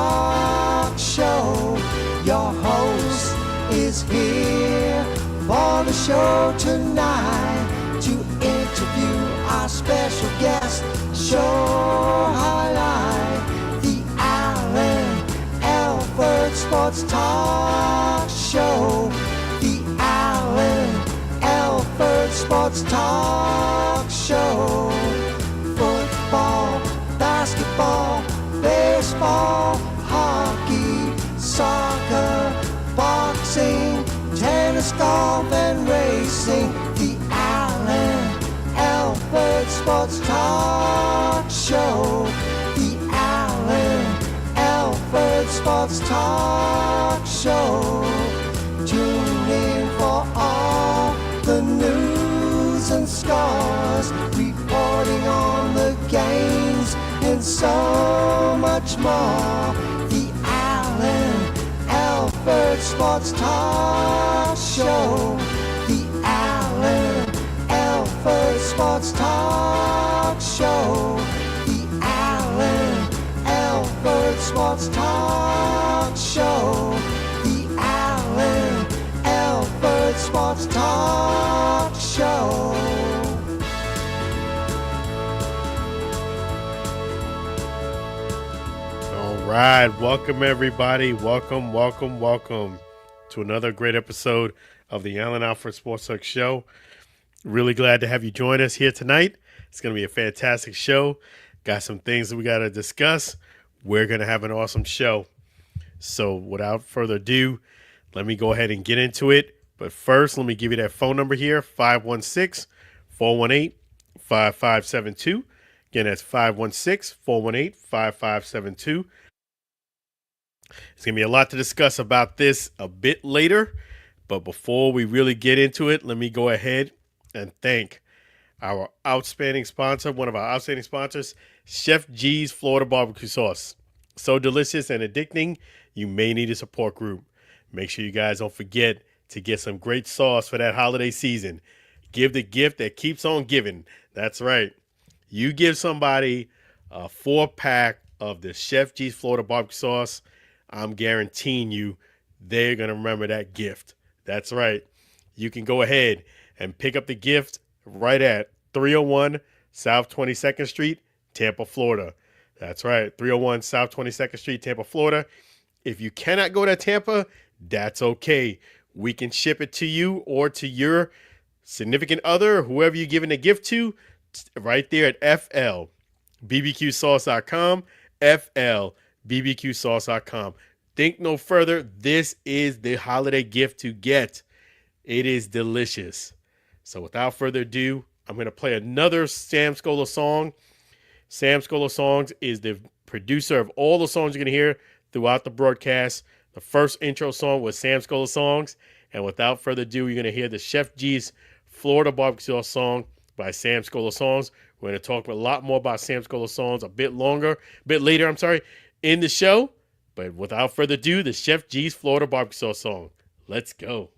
Talk Show. Your host is here for the show tonight to interview our special guest. Show highlight the Alford Sports Talk Show. The Alford Sports Talk Show. Football, basketball, baseball, hockey, soccer, boxing, tennis, golf, and racing. The Alford Sports Talk Show. The Alford Sports Talk Show. Tune in for all the news and scores, reporting on the games and so much more. The Alford Sports Talk Show. The Alford Sports Talk Show. The Alford Sports Talk Show. The Alford Sports Talk Show. All right, welcome everybody. Welcome to another great episode of the Alford Sports Talk Show. Really glad to have you join us here tonight. It's going to be a fantastic show. Got some things that we got to discuss. We're going to have an awesome show. So without further ado, let me go ahead and get into it. But first, let me give you that phone number here, 516-418-5572. Again, that's 516-418-5572. There's going to be a lot to discuss about this a bit later. But before we really get into it, let me go ahead and thank our outstanding sponsor, one of our outstanding sponsors, Chef G's Florida Barbecue Sauce. So delicious and addicting, you may need a support group. Make sure you guys don't forget to get some great sauce for that holiday season. Give the gift that keeps on giving. That's right. You give somebody a 4-pack of the Chef G's Florida Barbecue Sauce, I'm guaranteeing you they're going to remember that gift. That's right. You can go ahead and pick up the gift right at 301 South 22nd Street, Tampa, Florida. That's right, 301 South 22nd Street, Tampa, Florida. If you cannot go to Tampa, that's okay. We can ship it to you or to your significant other, whoever you're giving the gift to, right there at FLBBQSauce.com, FLBBQSauce.com. Think no further. This is the holiday gift to get. It is delicious. So without further ado, I'm going to play another Sam Scola song. Sam Scola Songs is the producer of all the songs you're going to hear throughout the broadcast. The first intro song was Sam Scola Songs. And without further ado, you're going to hear the Chef G's Florida Barbecue Sauce song by Sam Scola Songs. We're going to talk a lot more about Sam Scola Songs a bit later, in the show. But without further ado, the Chef G's Florida Barbecue Sauce song. Let's go.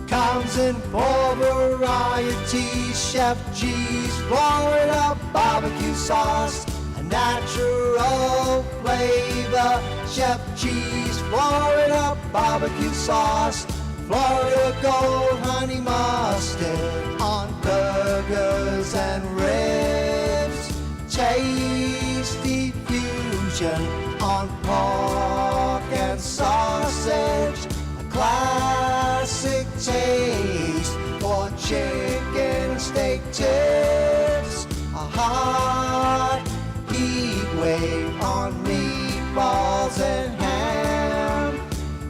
Comes in four varieties. Chef G's Florida Barbecue Sauce, a natural flavor. Chef G's Florida Barbecue Sauce, Florida Gold Honey Mustard on burgers and ribs. Tasty fusion on pork and sausage. Classic taste for chicken steak tips. A hot heat wave on meatballs and ham.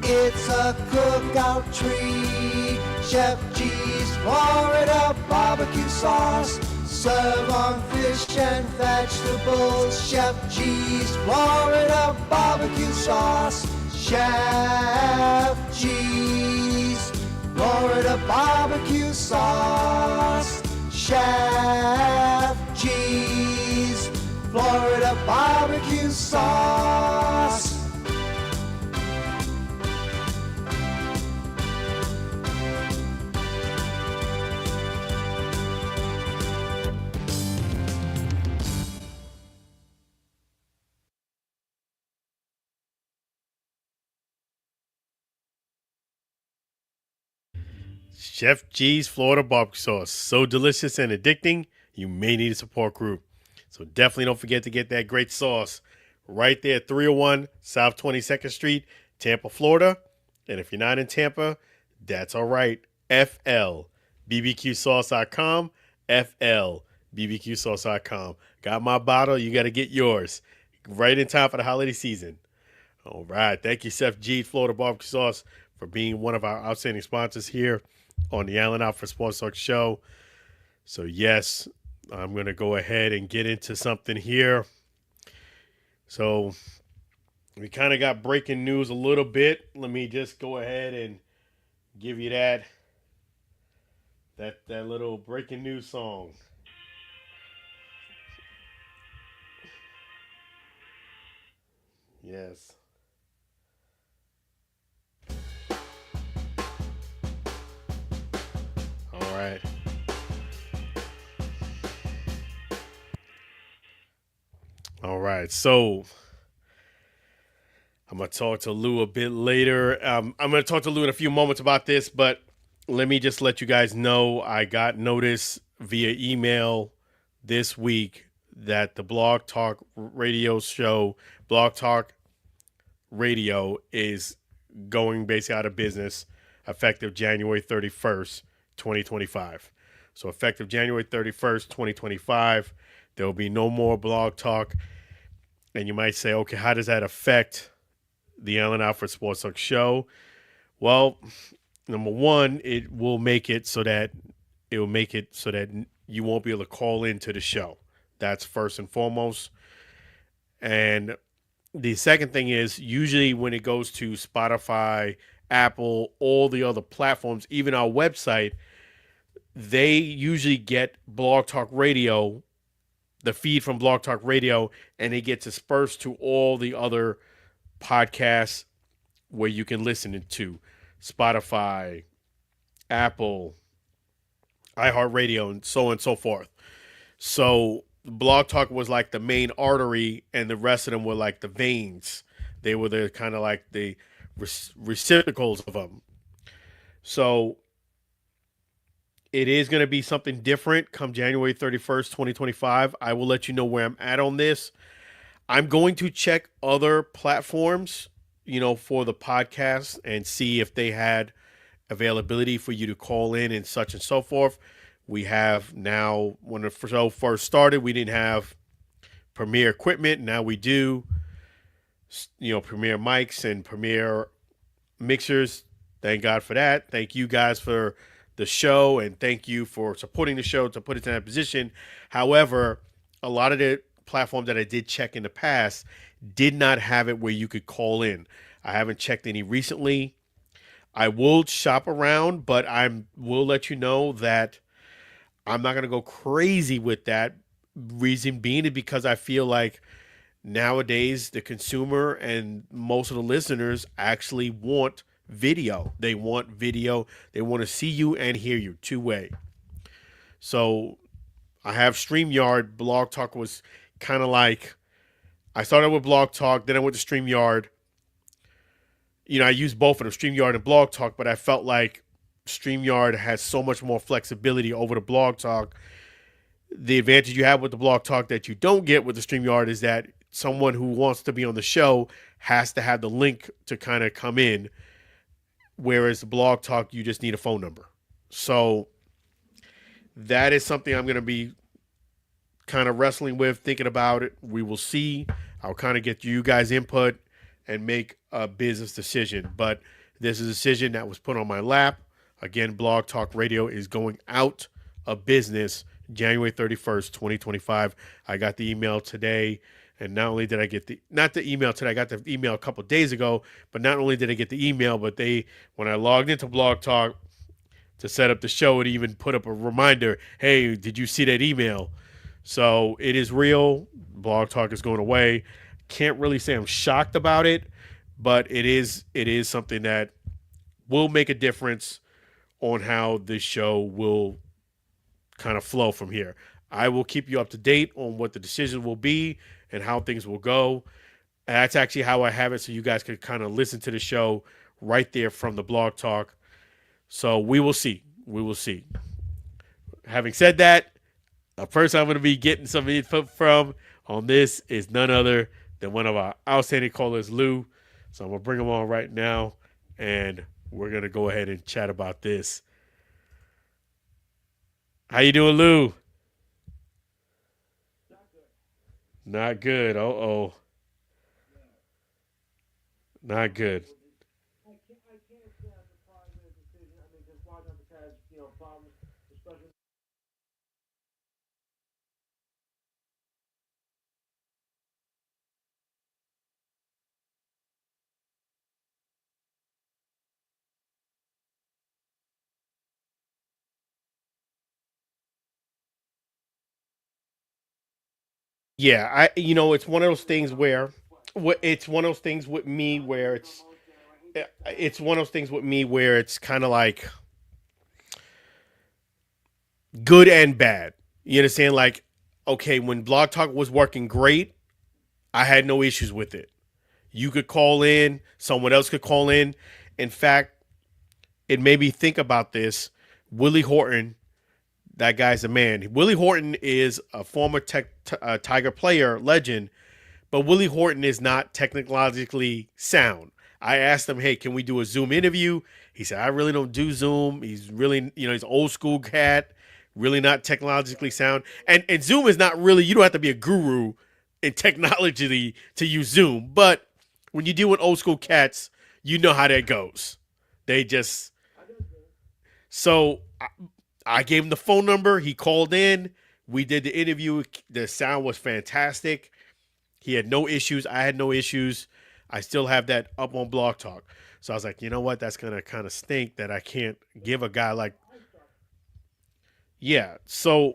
It's a cookout treat. Chef G's Florida Barbecue Sauce. Serve on fish and vegetables. Chef G's Florida Barbecue Sauce. Chef G's Florida Barbecue Sauce. Chef G's Florida Barbecue Sauce. Chef G's Florida barbecue sauce. So delicious and addicting, you may need a support group. So definitely don't forget to get that great sauce right there at 301 South 22nd Street, Tampa, Florida. And if you're not in Tampa, that's all right. FLBBQSauce.com. FLBBQSauce.com. Got my bottle. You got to get yours. Right in time for the holiday season. All right. Thank you, Chef G, Florida Barbecue Sauce, for being one of our outstanding sponsors here on the Allen Alford Sports Talk Show. So, yes, I'm going to go ahead and get into something here. So, we kind of got breaking news a little bit. Let me just go ahead and give you that little breaking news song. Yes. All right. All right. So I'm going to talk to Lou a bit later. I'm going to talk to Lou in a few moments about this, but let me just let you guys know I got notice via email this week that the Blog Talk Radio show, Blog Talk Radio, is going basically out of business effective January 31st, 2025. So effective January 31st, 2025, there will be no more Blog Talk. And you might say, okay, how does that affect the Allen Alford Sports Talk Show? Well, number one, it will make it so that you won't be able to call into the show. That's first and foremost. And the second thing is, usually when it goes to Spotify, Apple, all the other platforms, even our website, they usually get Blog Talk Radio, the feed from Blog Talk Radio, and it gets dispersed to all the other podcasts where you can listen to Spotify, Apple, iHeartRadio, and so on and so forth. So Blog Talk was like the main artery, and the rest of them were like the veins. They were the kind of like the receptacles of them. So it is going to be something different come January 31st, 2025. I will let you know where I'm at on this. I'm going to check other platforms, for the podcast and see if they had availability for you to call in and such and so forth. We have now, when the show first started, we didn't have Premiere equipment. Now we do, Premiere mics and Premiere mixers. Thank God for that. Thank you guys for the show, and thank you for supporting the show to put it in that position. However, a lot of the platforms that I did check in the past did not have it where you could call in. I haven't checked any recently. I will shop around, but I will let you know that I'm not going to go crazy with that. Reason being is because I feel like nowadays the consumer and most of the listeners actually want video. They want video. They want to see you and hear you two-way. So I have StreamYard. Blog Talk was kind of like, I started with Blog Talk, then I went to StreamYard. I used both of them, StreamYard and Blog Talk, but I felt like StreamYard has so much more flexibility over the Blog Talk. The advantage you have with the Blog Talk that you don't get with the StreamYard is that someone who wants to be on the show has to have the link to kind of come in, whereas the Blog Talk, you just need a phone number. So that is something I'm going to be kind of wrestling with, thinking about it. We will see. I'll kind of get you guys' input and make a business decision. But this is a decision that was put on my lap. Again, Blog Talk Radio is going out of business January 31st, 2025. I got the email today, and not only did I get not the email today, I got the email a couple of days ago, but not only did I get the email, but when I logged into Blog Talk to set up the show, it even put up a reminder, hey, did you see that email? So it is real. Blog Talk is going away. Can't really say I'm shocked about it, but it is something that will make a difference on how this show will kind of flow from here. I will keep you up to date on what the decision will be and how things will go. And that's actually how I have it, so you guys can kind of listen to the show right there from the Blog Talk. So we will see. we will see. Having said that, the person I'm going to be getting some input from on this is none other than one of our outstanding callers, Lou. So I'm going to bring him on right now, and we're going to go ahead and chat about this. How you doing, Lou? Not good. Uh-oh. Not good. Yeah, it's one of those things where it's one of those things with me where it's one of those things with me where it's kind of like good and bad. You understand? Like, okay, when Blog Talk was working great, I had no issues with it. You could call in, someone else could call in. In fact, it made me think about this. Willie Horton, that guy's a man. Willie Horton is a former Tiger player, legend, but Willie Horton is not technologically sound. I asked him, hey, can we do a Zoom interview? He said, I really don't do Zoom. He's really, he's an old school cat, really not technologically sound. And Zoom is not really, you don't have to be a guru in technology to use Zoom. But when you deal with old school cats, you know how that goes. They just, so I gave him the phone number. He called in. We did the interview. The sound was fantastic. He had no issues. I had no issues. I still have that up on Blog Talk. So I was like, you know what? That's going to kind of stink that I can't give a guy like. Yeah. So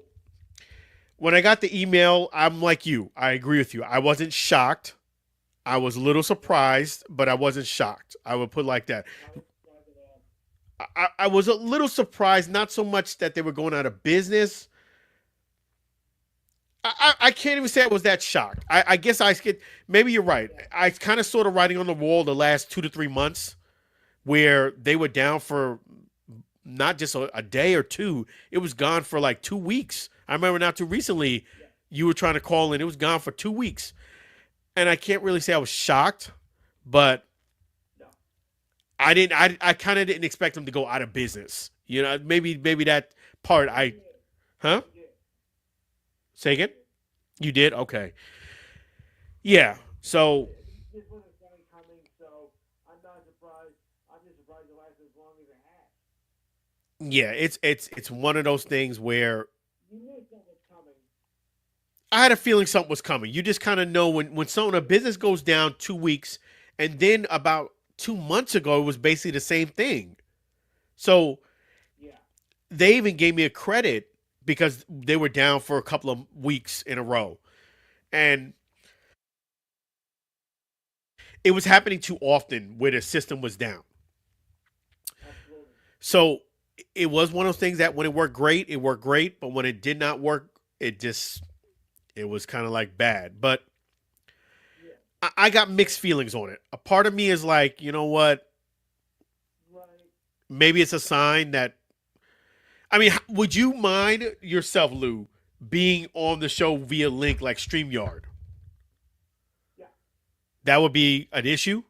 when I got the email, I'm like you. I agree with you. I wasn't shocked. I was a little surprised, but I wasn't shocked. I would put it like that. I was a little surprised, not so much that they were going out of business. I can't even say I was that shocked. I guess maybe you're right. I kind of saw the writing on the wall the last 2 to 3 months where they were down for not just a day or two. It was gone for like 2 weeks. I remember not too recently you were trying to call in. It was gone for 2 weeks. And I can't really say I was shocked, but I kind of didn't expect them to go out of business. Maybe that part huh? Say again? You did? Okay. Yeah. So yeah, it's one of those things where I had a feeling something was coming. You just kind of know when a business goes down 2 weeks, and then about 2 months ago it was basically the same thing. So they even gave me a credit because they were down for a couple of weeks in a row. And it was happening too often where the system was down. So it was one of those things that when it worked great, it worked great. But when it did not work, it was kind of like bad. But I got mixed feelings on it. A part of me is like, you know what? Maybe it's a sign that, I mean, would you mind yourself, Lou, being on the show via link like StreamYard? Yeah. That would be an issue?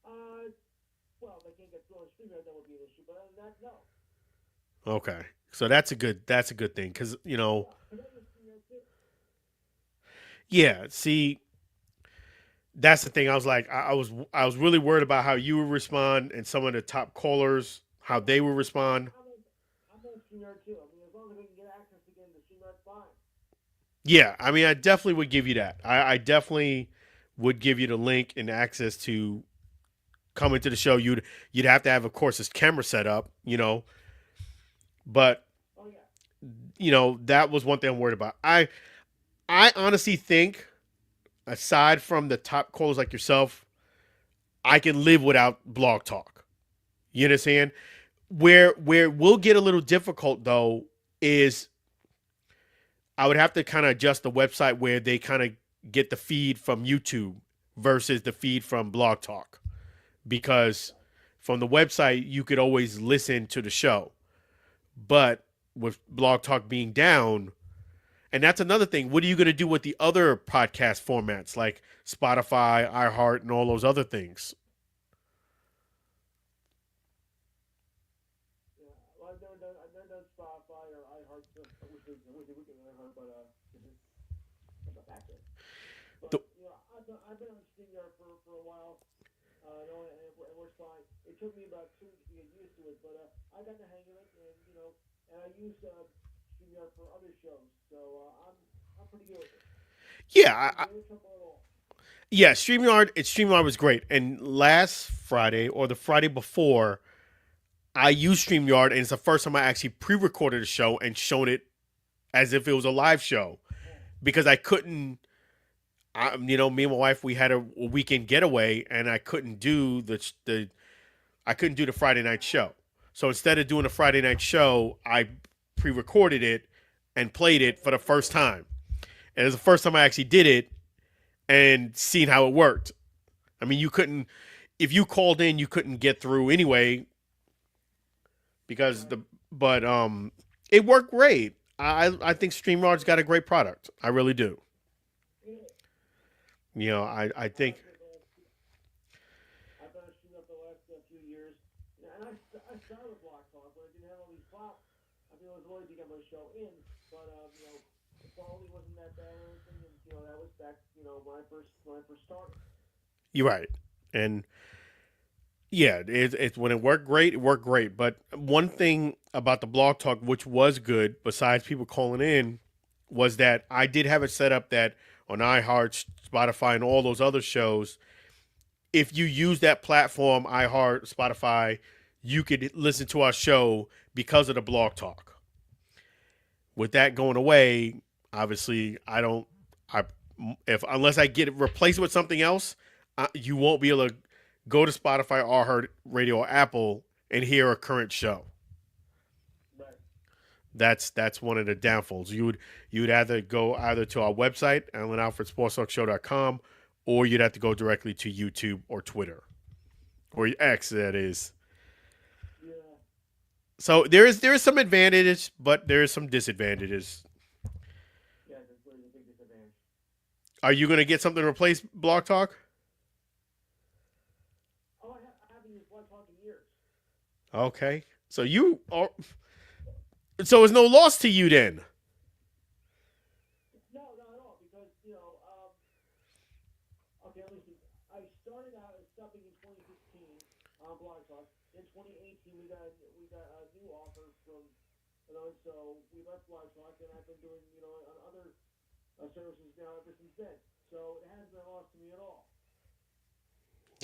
Well, they can't get through on StreamYard, that would be an issue, but other than that, no. Okay. So that's a good thing because, yeah, see, that's the thing. I was like, I was really worried about how you would respond and some of the top callers, how they would respond. Yeah, I mean, I definitely would give you that. I definitely would give you the link and access to come into the show. You'd have to have, of course, this camera set up, but that was one thing I'm worried about. I honestly think, aside from the top callers like yourself, I can live without Blog Talk. You understand? Where we'll get a little difficult though is I would have to kind of adjust the website where they kind of get the feed from YouTube versus the feed from Blog Talk, because from the website, you could always listen to the show. But with Blog Talk being down, and that's another thing. What are you going to do with the other podcast formats like Spotify, iHeart, and all those other things? Yeah, well, I've never done Spotify or iHeart. I wish they would get iHeart, but I'm not back there. But The- I've been on StreamYard for a while. And we're fine. It took me about 2 weeks to get used to it, but I got the hang of it, and I use StreamYard for other shows, so I'm pretty good with it. Yeah, No trouble at all. yeah. StreamYard was great. And last Friday or the Friday before, I used StreamYard, and it's the first time I actually pre-recorded a show and shown it as if it was a live show because I couldn't. Me and my wife, we had a weekend getaway, and I couldn't do the Friday night show. So instead of doing a Friday night show, I pre-recorded it and played it for the first time. And it was the first time I actually did it and seen how it worked. I mean, if you called in, you couldn't get through anyway because it worked great. I think StreamYard's got a great product. I really do. I think. I've been on StreamYard for the last few years, and I started with Block Talk, but I didn't have all these props. I mean, I was willing to get my show in, but the quality wasn't that bad or anything, and that was back when I first started. You're right, and yeah, it's when it worked great. But one thing about the Blog Talk, which was good, besides people calling in, was that I did have it set up that on iHeart, Spotify, and all those other shows, if you use that platform, iHeart, Spotify, you could listen to our show because of the Blog Talk. With that going away, obviously, unless I get it replaced with something else, you won't be able to go to Spotify, iHeart Radio, or Apple and hear a current show. Right. That's one of the downfalls. You'd either go to our website, AlanAlfredSportsTalkShow.com, or you'd have to go directly to YouTube or Twitter, or X, that is. Yeah. So there is some advantages, but there is some disadvantages. Yeah, that's really a big disadvantage. Are you going to get something to replace Blog Talk? Oh, I haven't used Block Talk in years. Okay, so so it's no loss to you then. No, not at all, because okay, let me see. I started out as subbing in 2016 on Blog Talk. In 2018, we got a new offer from, so we left Blog Talk, and I've been doing, on other services now ever since then. So it hasn't been lost to me at all.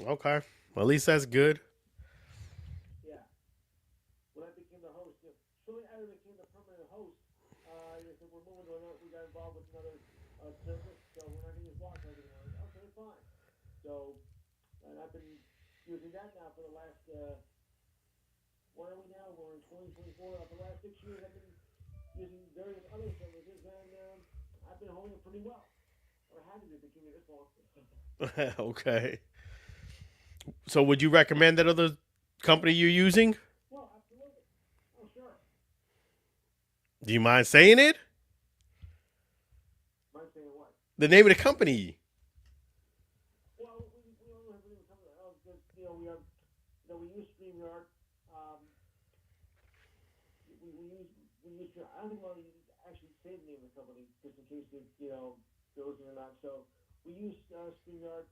Okay, well, at least that's good. Yeah. When I became the host, shortly after I became the permanent host, they said we're moving to another. We got involved with another service, so we're not going to use Blog Talk anymore. Okay, fine. So, and I've been using that now for the last. Where are we now? We're in 2024. For the last 6 years, I've been using various other services, and I've been holding it pretty well. Or happy that they give me this long. Okay. So would you recommend that other company you're using? Well, absolutely. Oh, sure. Do you mind saying it? Mind saying what? The name of the company. Well, we don't have any company else because we use StreamYard. We use. I don't think I want to actually say the name of the company just in case they're listening or not. So we use StreamYard.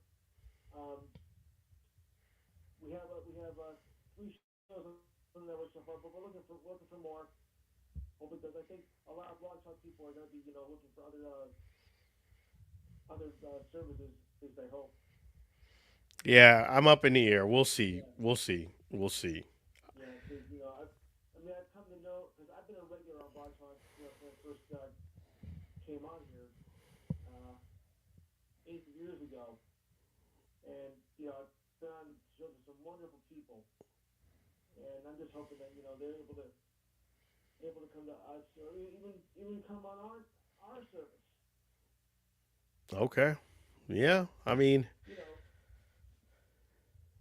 We have 3 shows on the network so far, but we're looking for more. Well, because I think a lot of Blog Talk people are going to be looking for other services. At least I hope. Yeah, I'm up in the air. We'll see. Yeah. We'll see. Yeah, because I've come to know, because I've been a regular on Blog Talk since I first came on here 8 years ago, and I've been on shows with some wonderful people, and I'm just hoping that they're able to come to us, or even come on our service. Okay. Yeah, I mean,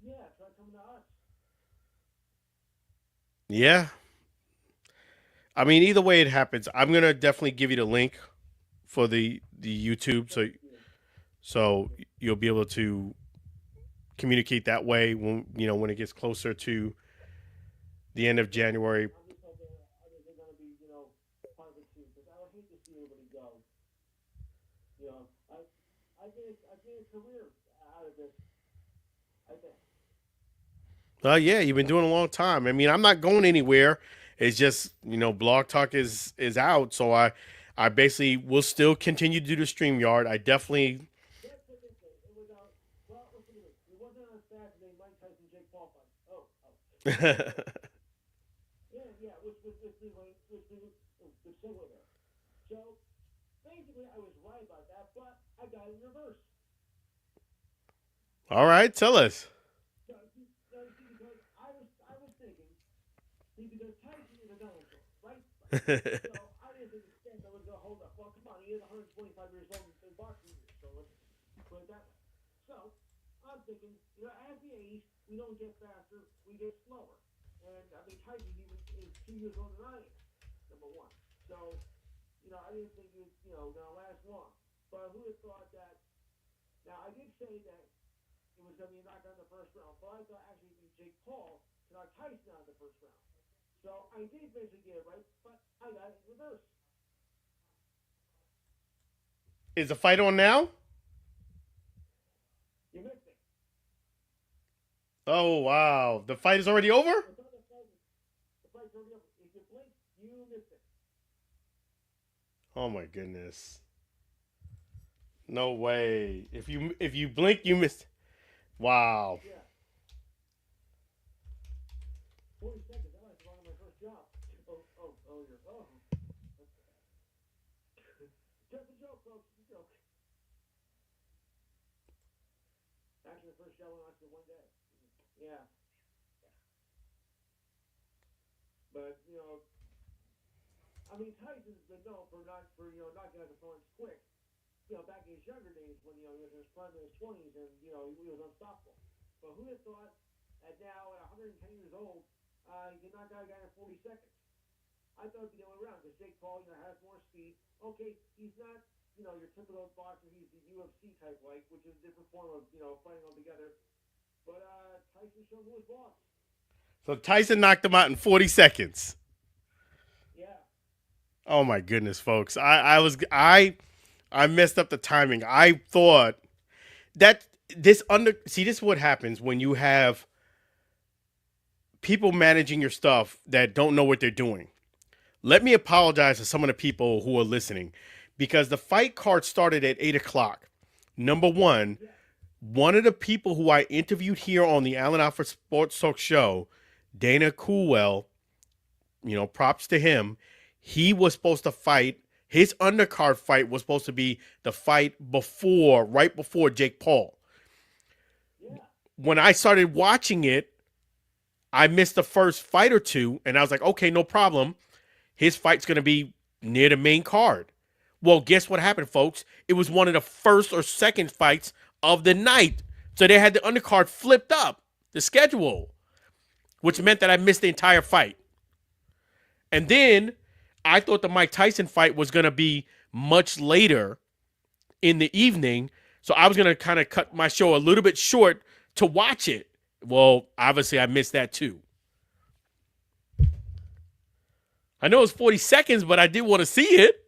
Yeah, try coming to us. Yeah. I mean, either way it happens, I'm gonna definitely give you the link for the YouTube, so you'll be able to communicate that way when when it gets closer to the end of January. I'm just hoping others are going to be, part of it too, because I would hate to see everybody go. You know, I get a career out of this. I think. Yeah, you've been doing it a long time. I mean, I'm not going anywhere. It's just Blog Talk is out, so I basically will still continue to do the StreamYard. I definitely. Let's put it this way. It was well, let's put it this way. It wasn't on Saturday, Mike Tyson, Jake Paul fight. Oh. Yeah, which the segue there. So, basically, I was right about that, but I got it in reverse. All right, tell us. So, see, because I was thinking, because Tyson is a dinosaur, right? So, I didn't think the stand was going to hold up. Well, come on, he is 125 years old in boxing years, so let's put it that way. So, I'm thinking, as we age, we don't get faster, we get slower. And, I mean, Tyson even is 2 years older than I am, number one. So, I didn't think it was, going to last long. But who would have thought that? Now, I did say that it was going to be a knockout in the first round, but I thought actually it'd be Jake Paul to knock Tyson out in the first round. So I did basically get it right, but I got it in reverse. Is the fight on now? You missed it. Oh wow, the fight is already over. The fight's already over. If you blink, you missed it. Oh my goodness. No way. If you blink, you missed. Wow. Yeah. 40 seconds. I like to run my first job. You're. Just a joke, folks. Just a joke. Actually, the first job went lasted 1 day. Yeah. But, I mean, Tyson's been known for knocking out opponents quick. Back in his younger days when, he was in his prime in his 20s and, he was unstoppable. But who would have thought that now at 110 years old, he can knock out a guy in 40 seconds? I thought it'd be the other way around because Jake Paul, has more speed. Okay, he's not, your typical boxer. He's the UFC type which is a different form of, fighting altogether. But Tyson showed who his boss. So Tyson knocked him out in 40 seconds. Yeah. Oh my goodness, folks. I messed up the timing. I thought that this is what happens when you have people managing your stuff that don't know what they're doing. Let me apologize to some of the people who are listening because the fight card started at 8:00. Number one of the people who I interviewed here on the Allen Alford Sports Talk show, Dana Coolwell, props to him. He was supposed to fight. His undercard fight was supposed to be the fight right before Jake Paul. Yeah. When I started watching it, I missed the first fight or two, and I was like, okay, no problem. His fight's going to be near the main card. Well, guess what happened, folks? It was one of the first or second fights of the night. So they had the undercard flipped up, the schedule, which meant that I missed the entire fight. And then I thought the Mike Tyson fight was going to be much later in the evening. So I was going to kind of cut my show a little bit short to watch it. Well, obviously I missed that too. I know it was 40 seconds, but I did want to see it.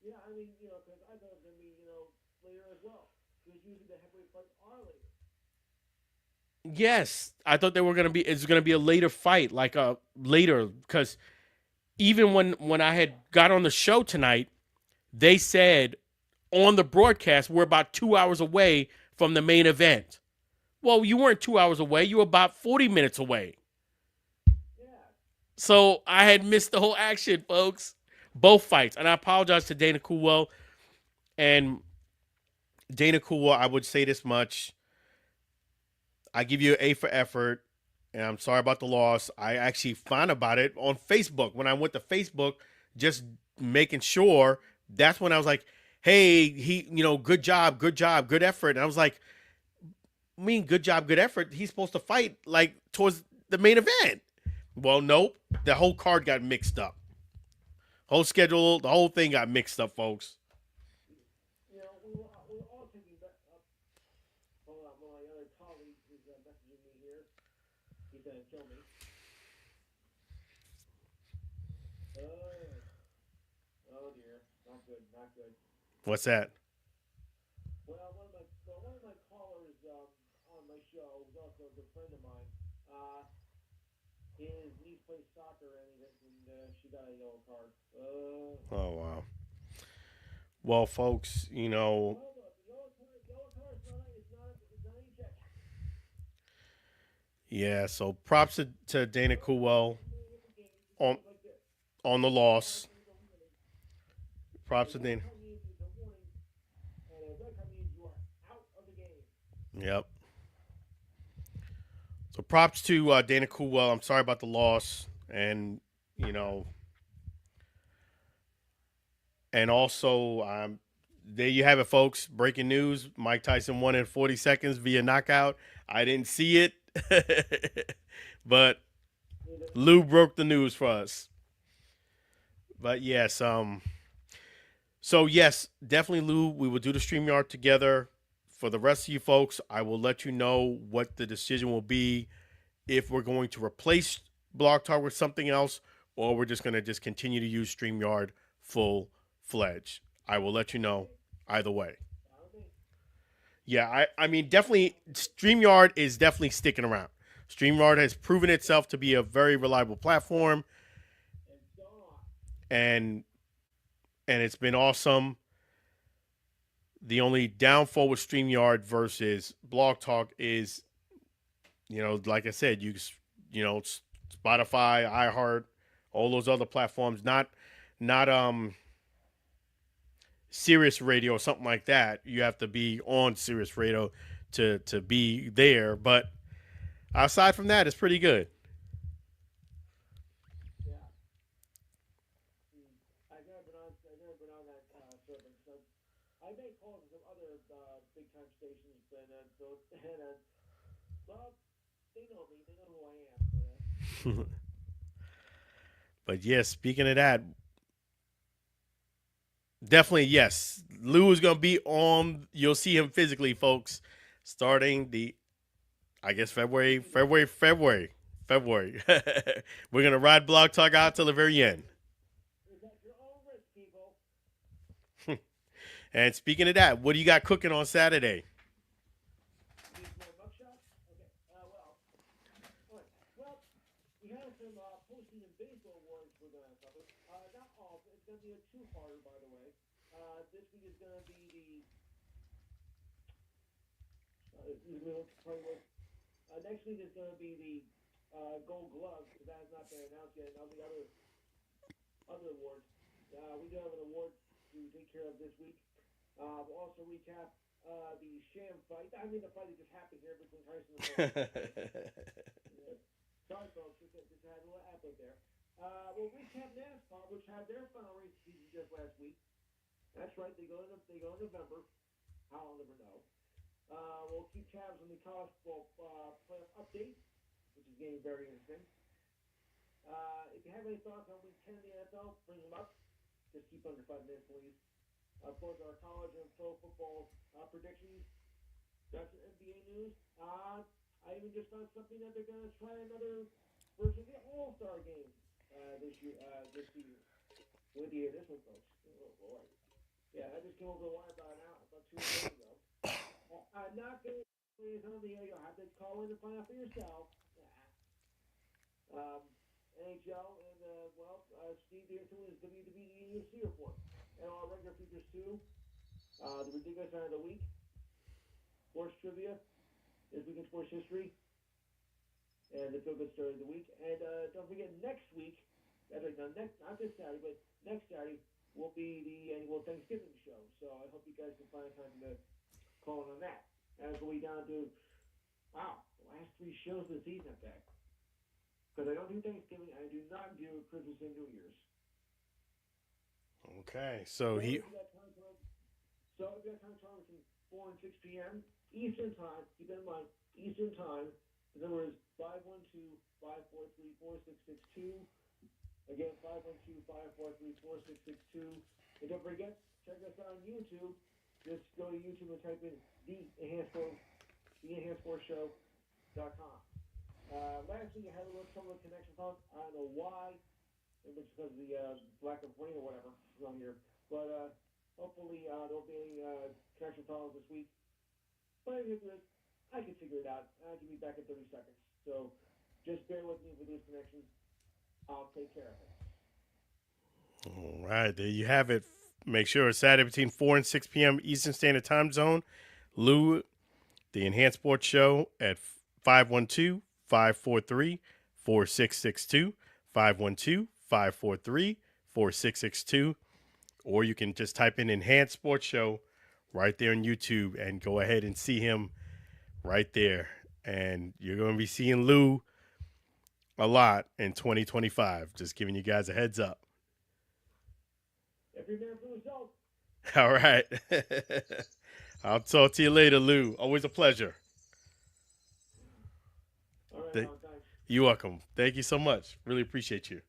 Yeah, I mean, because I thought it was going to be, later as well. Because usually the heavyweight fights are later. Yes, I thought it's going to be a later fight, like a later, because even when I had got on the show tonight, they said on the broadcast we're about 2 hours away from the main event. Well, you weren't 2 hours away. You were about 40 minutes away. Yeah. So I had missed the whole action, folks. Both fights. And I apologize to Dana Coolwell. And Dana Coolwell, I would say this much. I give you an A for effort. And I'm sorry about the loss. I actually found about it on Facebook. When I went to Facebook, just making sure, that's when I was like, hey, good job, good effort. And I was like, good job, good effort. He's supposed to fight like towards the main event. Well, nope. The whole card got mixed up. Whole schedule, the whole thing got mixed up, folks. You know, we were all thinking that. Hold on, one of my other colleagues is messaging me here. He's gonna kill me. Oh dear, not good, not good. What's that? Well, one of my callers on my show, who's also a good friend of mine, his niece plays soccer and she got a yellow card. Oh, wow. Well, folks, you know. Hold up, yellow card it's not an eject. Yeah, so props to Dana Coolwell on the loss. Props to Dana. Yep. So props to Dana Coolwell. I'm sorry about the loss, and you know, and also there you have it, folks. Breaking news: Mike Tyson won in 40 seconds via knockout. I didn't see it, but Lou broke the news for us. But yes, so yes, definitely Lou. We will do the StreamYard together. For the rest of you folks, I will let you know what the decision will be, if we're going to replace Blog Talk with something else, or we're just going to just continue to use StreamYard full-fledged. I will let you know either way. Yeah, I mean, definitely, StreamYard is definitely sticking around. StreamYard has proven itself to be a very reliable platform, and it's been awesome. The only downfall with StreamYard versus Blog Talk is, you know, like I said, you know, Spotify, iHeart, all those other platforms, not Sirius Radio or something like that. You have to be on Sirius Radio to be there. But aside from that, it's pretty good. Yeah. I've never been on that service. So I make calls to some other big time stations, and well, they know me. They know who I am. But yes, speaking of that, definitely yes. Lou is gonna be on. You'll see him physically, folks, starting I guess February. We're gonna ride Blog Talk out till the very end. Is that your own risk, people? And speaking of that, what do you got cooking on Saturday? Need more mugshots? Okay. Well, we have some posting and baseball awards we're going to cover. Not all, but it's going to be a two-parter, by the way. This week is going to be next week is going to be the Gold Glove, because that has not been announced yet, and all the other awards. We do have an award to take care of this week. We'll also recap the sham fight. I mean, the fight that just happened here between Tyson and Alford. Sorry, folks, just had a little epic there. We'll recap NASCAR, which had their final race season just last week. That's right, they go in November. I'll never know. We'll keep tabs on the college football playoff update, which is getting very interesting. If you have any thoughts on Week 10 of the NFL, bring them up. Just keep under 5 minutes, please. Both our college and pro football predictions. That's NBA news. I even just found something that they're going to try another version of the All-Star game this season. With the this one, folks. Oh boy. Yeah, I just came over the wire about 2 days ago. I'm not going to say on the air. You'll have to call in and find out for yourself. NHL and Steve Deerton is WWE and UFC report, and our regular features too. The ridiculous night of the week, sports trivia, this week in sports history, and the feel good story of the week. And don't forget, next week, not this Saturday, but next Saturday will be the annual Thanksgiving show. So I hope you guys can find time to call in on that. As we down to the last 3 shows of the season, in fact. Because I don't do Thanksgiving, I do not do Christmas and New Year's. Okay, so if you got time from 4 and 6 p.m. Eastern time, keep in mind, Eastern time, The number is 512-543-4662. Again, 512-543-4662. And don't forget, check us out on YouTube. Just go to YouTube and type in theenhancedsportshow.com. Last week I had a little trouble with connection problems. I don't know why. Maybe it's because of the lack of rain or whatever around here. But hopefully there'll be any connection problems this week. But if it is, I can figure it out. I can be back in 30 seconds. So just bear with me with these connections. I'll take care of it. All right, there you have it. Make sure it's Saturday between 4 and 6 p.m. Eastern Standard Time Zone. Lou, the Enhanced Sports Show at 512-543-4662, 512-543-4662. Or you can just type in Enhanced Sports Show right there on YouTube and go ahead and see him right there. And you're going to be seeing Lou a lot in 2025. Just giving you guys a heads up. Every man for himself. All right. I'll talk to you later, Lou. Always a pleasure. All right, Thank- thanks. You're welcome. Thank you so much. Really appreciate you.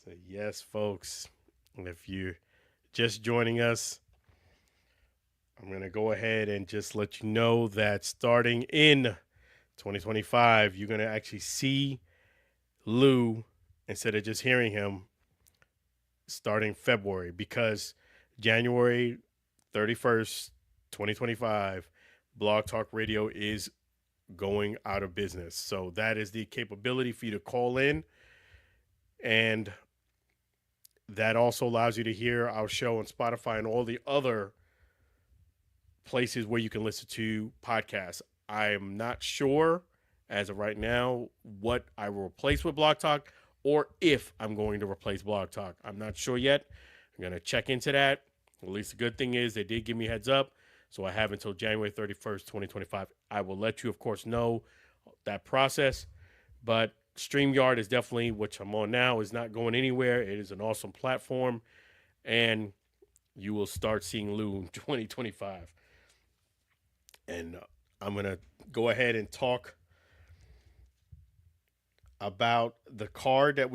So, yes, folks, if you're just joining us, I'm going to go ahead and just let you know that starting in 2025, you're going to actually see Lou instead of just hearing him starting February, because January 31st, 2025, Blog Talk Radio is going out of business. So that is the capability for you to call in, and that also allows you to hear our show on Spotify and all the other places where you can listen to podcasts. I am not sure as of right now what I will replace with Blog Talk, or if I'm going to replace Blog Talk. I'm not sure yet. I'm going to check into that. At least the good thing is they did give me a heads up, so I have until January 31st, 2025. I will let you, of course, know that process, but StreamYard is definitely, which I'm on now, is not going anywhere. It is an awesome platform, and you will start seeing Lou in 2025. And I'm going to go ahead and talk about the card that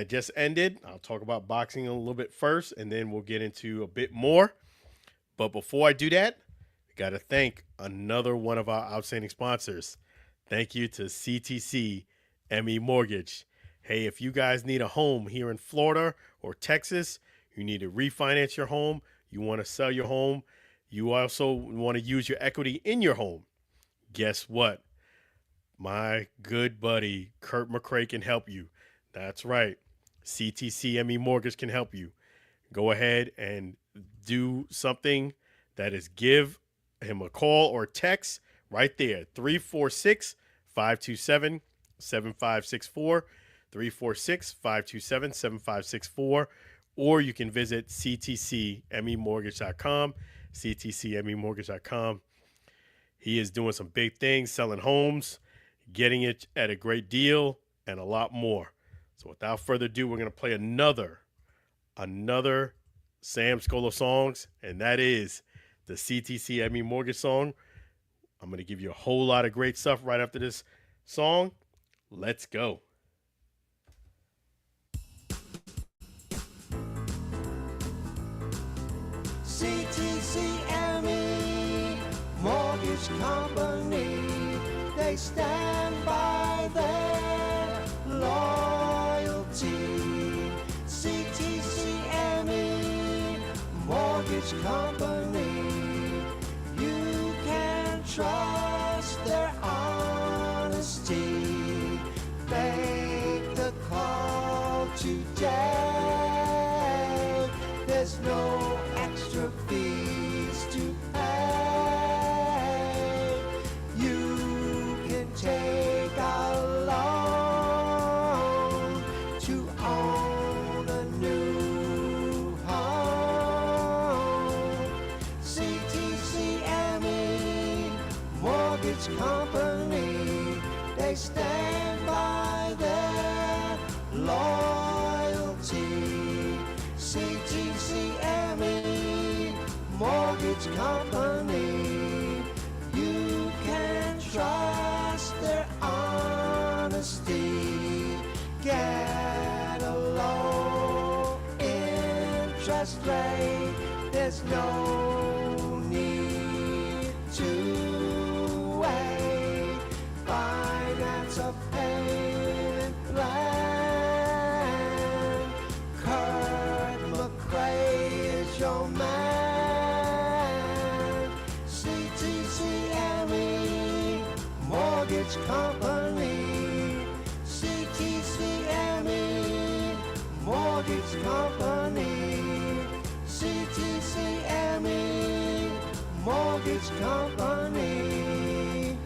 just ended. I'll talk about boxing a little bit first, and then we'll get into a bit more. But before I do that, I got to thank another one of our outstanding sponsors. Thank you to CTC ME Mortgage. Hey, if you guys need a home here in Florida or Texas, you need to refinance your home, you want to sell your home, you also want to use your equity in your home, guess what? My good buddy, Kurt McCray, can help you. That's right. CTC ME Mortgage can help you. Go ahead and do something that is give him a call or text right there. 346-527-7564. 346-527-7564. Or you can visit ctcmemortgage.com. ctcmemortgage.com. He is doing some big things, selling homes, getting it at a great deal, and a lot more. So without further ado, we're going to play another Sam Scola songs, and that is the CTC ME Mortgage song. I'm going to give you a whole lot of great stuff right after this song. Let's go. CTCME Mortgage Company, they stand by their loyalty. CTCME Mortgage Company, you can trust their honesty. Make the call today. There's no extra fees to pay. You can take a loan to own a new home. CTCME Mortgage Company, they stand by their loyalty. CTCME Mortgage Company, you can trust interest rate. There's no need to wait. Finance a payment plan. Kurt McRae is your man. CTCME Mortgage Company. CTCME Mortgage Company. CTCME Mortgage Company.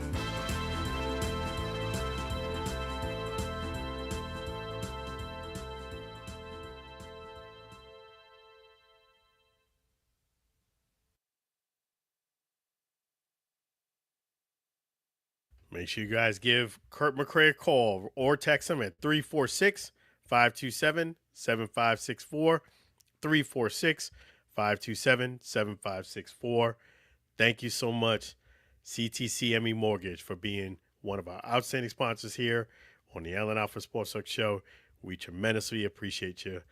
Make sure you guys give Kurt McRae a call or text him at 346-527-7564. 346-527-7564. Thank you so much, CTCME Mortgage, for being one of our outstanding sponsors here on the Allen Alford Sports Talk Show. We tremendously appreciate you.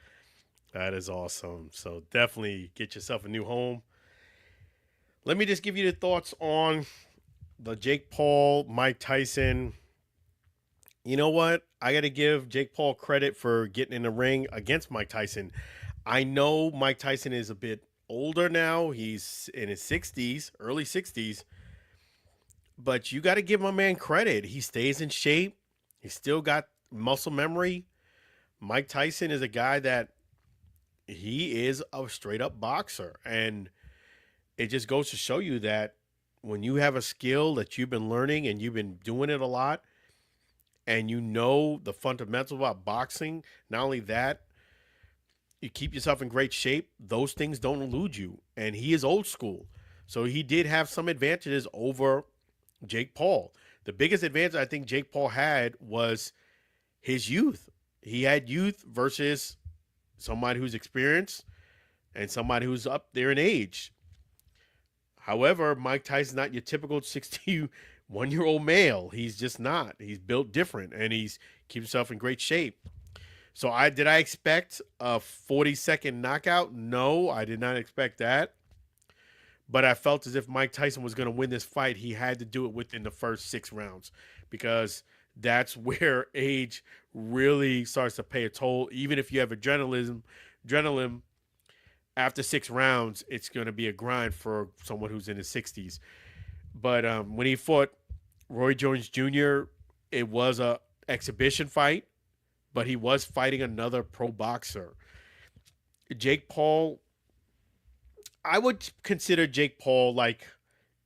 That is awesome. So definitely get yourself a new home. Let me just give you the thoughts on the Jake Paul, Mike Tyson. You know what? I got to give Jake Paul credit for getting in the ring against Mike Tyson. I know Mike Tyson is a bit older now. He's in his 60s, early 60s. But you got to give my man credit. He stays in shape. He's still got muscle memory. Mike Tyson is a guy that he is a straight up boxer. And it just goes to show you that when you have a skill that you've been learning and you've been doing it a lot, and you know the fundamentals about boxing, not only that, you keep yourself in great shape, those things don't elude you. And he is old school. So he did have some advantages over Jake Paul. The biggest advantage I think Jake Paul had was his youth. He had youth versus somebody who's experienced and somebody who's up there in age. However, Mike Tyson's not your typical 61-year-old male. He's just not. He's built different, and he's keeps himself in great shape. So did I expect a 40-second knockout? No, I did not expect that. But I felt as if Mike Tyson was going to win this fight. He had to do it within the first 6 rounds because that's where age really starts to pay a toll. Even if you have adrenaline, after 6 rounds, it's going to be a grind for someone who's in his 60s. But when he fought Roy Jones Jr., it was a exhibition fight, but he was fighting another pro boxer. Jake Paul, I would consider Jake Paul like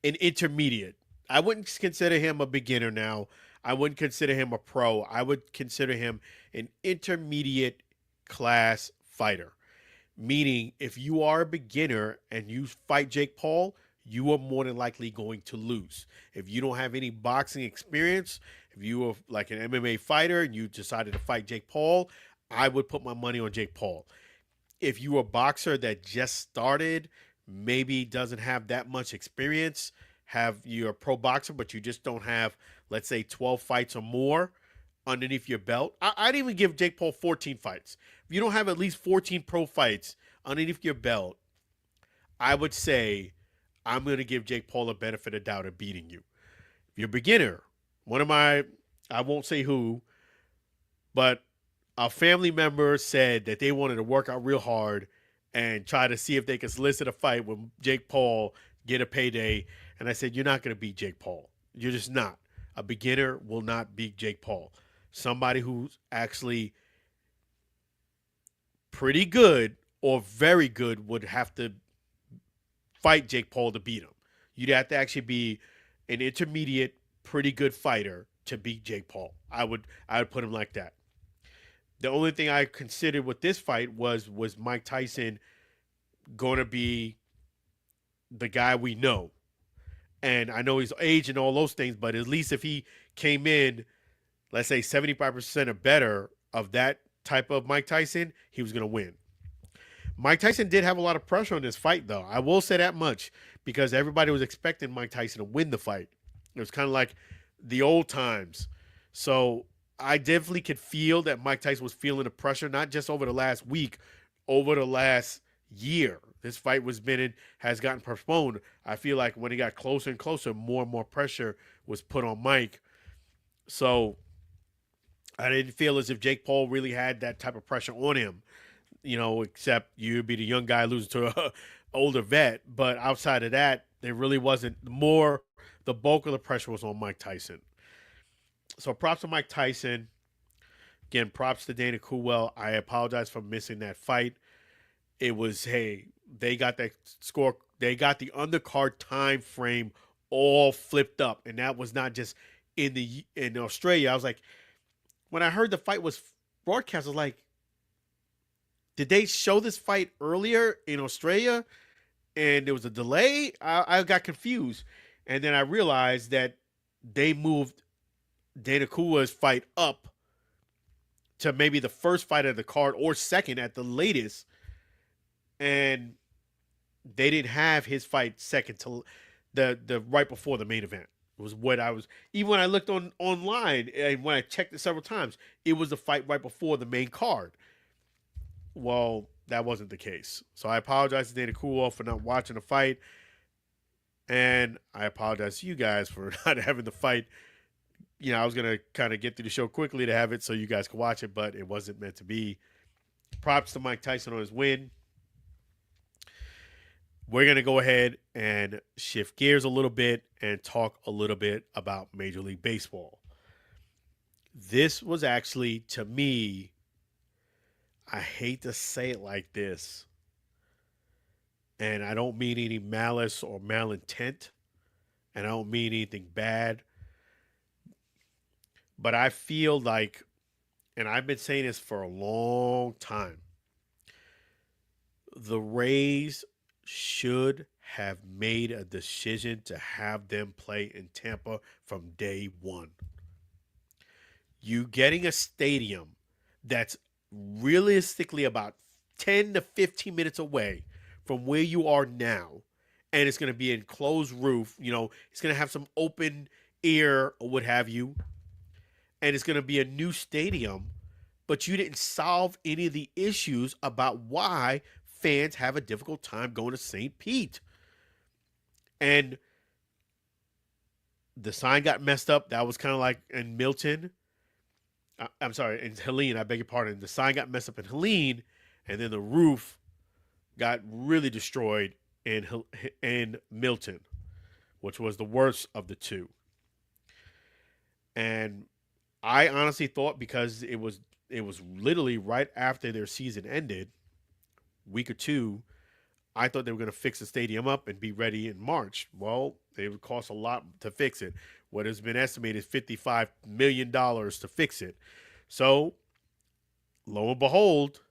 an intermediate. I wouldn't consider him a beginner now. I wouldn't consider him a pro. I would consider him an intermediate class fighter. Meaning, if you are a beginner and you fight Jake Paul, you are more than likely going to lose. If you don't have any boxing experience, if you are like an MMA fighter and you decided to fight Jake Paul, I would put my money on Jake Paul. If you are a boxer that just started, maybe doesn't have that much experience, you're a pro boxer, but you just don't have, let's say, 12 fights or more underneath your belt. I'd even give Jake Paul 14 fights. If you don't have at least 14 pro fights underneath your belt, I would say I'm going to give Jake Paul a benefit of doubt of beating you. If you're a beginner, I won't say who, but a family member said that they wanted to work out real hard and try to see if they could solicit a fight with Jake Paul, get a payday. And I said, you're not going to beat Jake Paul. You're just not. A beginner will not beat Jake Paul. Somebody who's actually pretty good or very good would have to fight Jake Paul to beat him. You'd have to actually be an intermediate, pretty good fighter to beat Jake Paul. I would put him like that. The only thing I considered with this fight was Mike Tyson going to be the guy we know? And I know he's age and all those things, but at least if he came in, let's say 75% or better of that type of Mike Tyson, he was going to win. Mike Tyson did have a lot of pressure on this fight, though. I will say that much because everybody was expecting Mike Tyson to win the fight. It was kind of like the old times. So I definitely could feel that Mike Tyson was feeling the pressure, not just over the last week, over the last year. This fight has gotten postponed. I feel like when it got closer and closer, more and more pressure was put on Mike. So I didn't feel as if Jake Paul really had that type of pressure on him, except you'd be the young guy losing to a older vet. But outside of that, there really wasn't more. The bulk of the pressure was on Mike Tyson. So props to Mike Tyson. Again, props to Dana Coolwell. I apologize for missing that fight. It was, hey, they got that score. They got the undercard time frame all flipped up, and that was not just in Australia. I was like, when I heard the fight was broadcast, I was like, did they show this fight earlier in Australia and there was a delay? I got confused. And then I realized that they moved Dana Kua's fight up to maybe the first fight of the card or second at the latest. And they didn't have his fight second to the right before the main event. It was what I was, even when I looked online and when I checked it several times, it was the fight right before the main card. Well, that wasn't the case. So I apologize to Dana Coolwell for not watching the fight. And I apologize to you guys for not having the fight. I was going to kind of get through the show quickly to have it so you guys could watch it, but it wasn't meant to be. Props to Mike Tyson on his win. We're going to go ahead and shift gears a little bit and talk a little bit about Major League Baseball. This was actually, to me, I hate to say it like this, and I don't mean any malice or malintent, and I don't mean anything bad, but I feel like, and I've been saying this for a long time, the Rays should have made a decision to have them play in Tampa from day one. You getting a stadium that's realistically about 10 to 15 minutes away from where you are now, and it's going to be enclosed roof, it's going to have some open air or what have you, and it's going to be a new stadium, but you didn't solve any of the issues about why fans have a difficult time going to St. Pete. And the sign got messed up. That was kind of like in Milton. I'm sorry, in Helene, I beg your pardon. The sign got messed up in Helene, and then the roof got really destroyed in Milton, which was the worst of the two. And I honestly thought, because it was literally right after their season ended, week or two, I thought they were going to fix the stadium up and be ready in March. Well, it would cost a lot to fix it. What has been estimated is $55 million to fix it. So, lo and behold,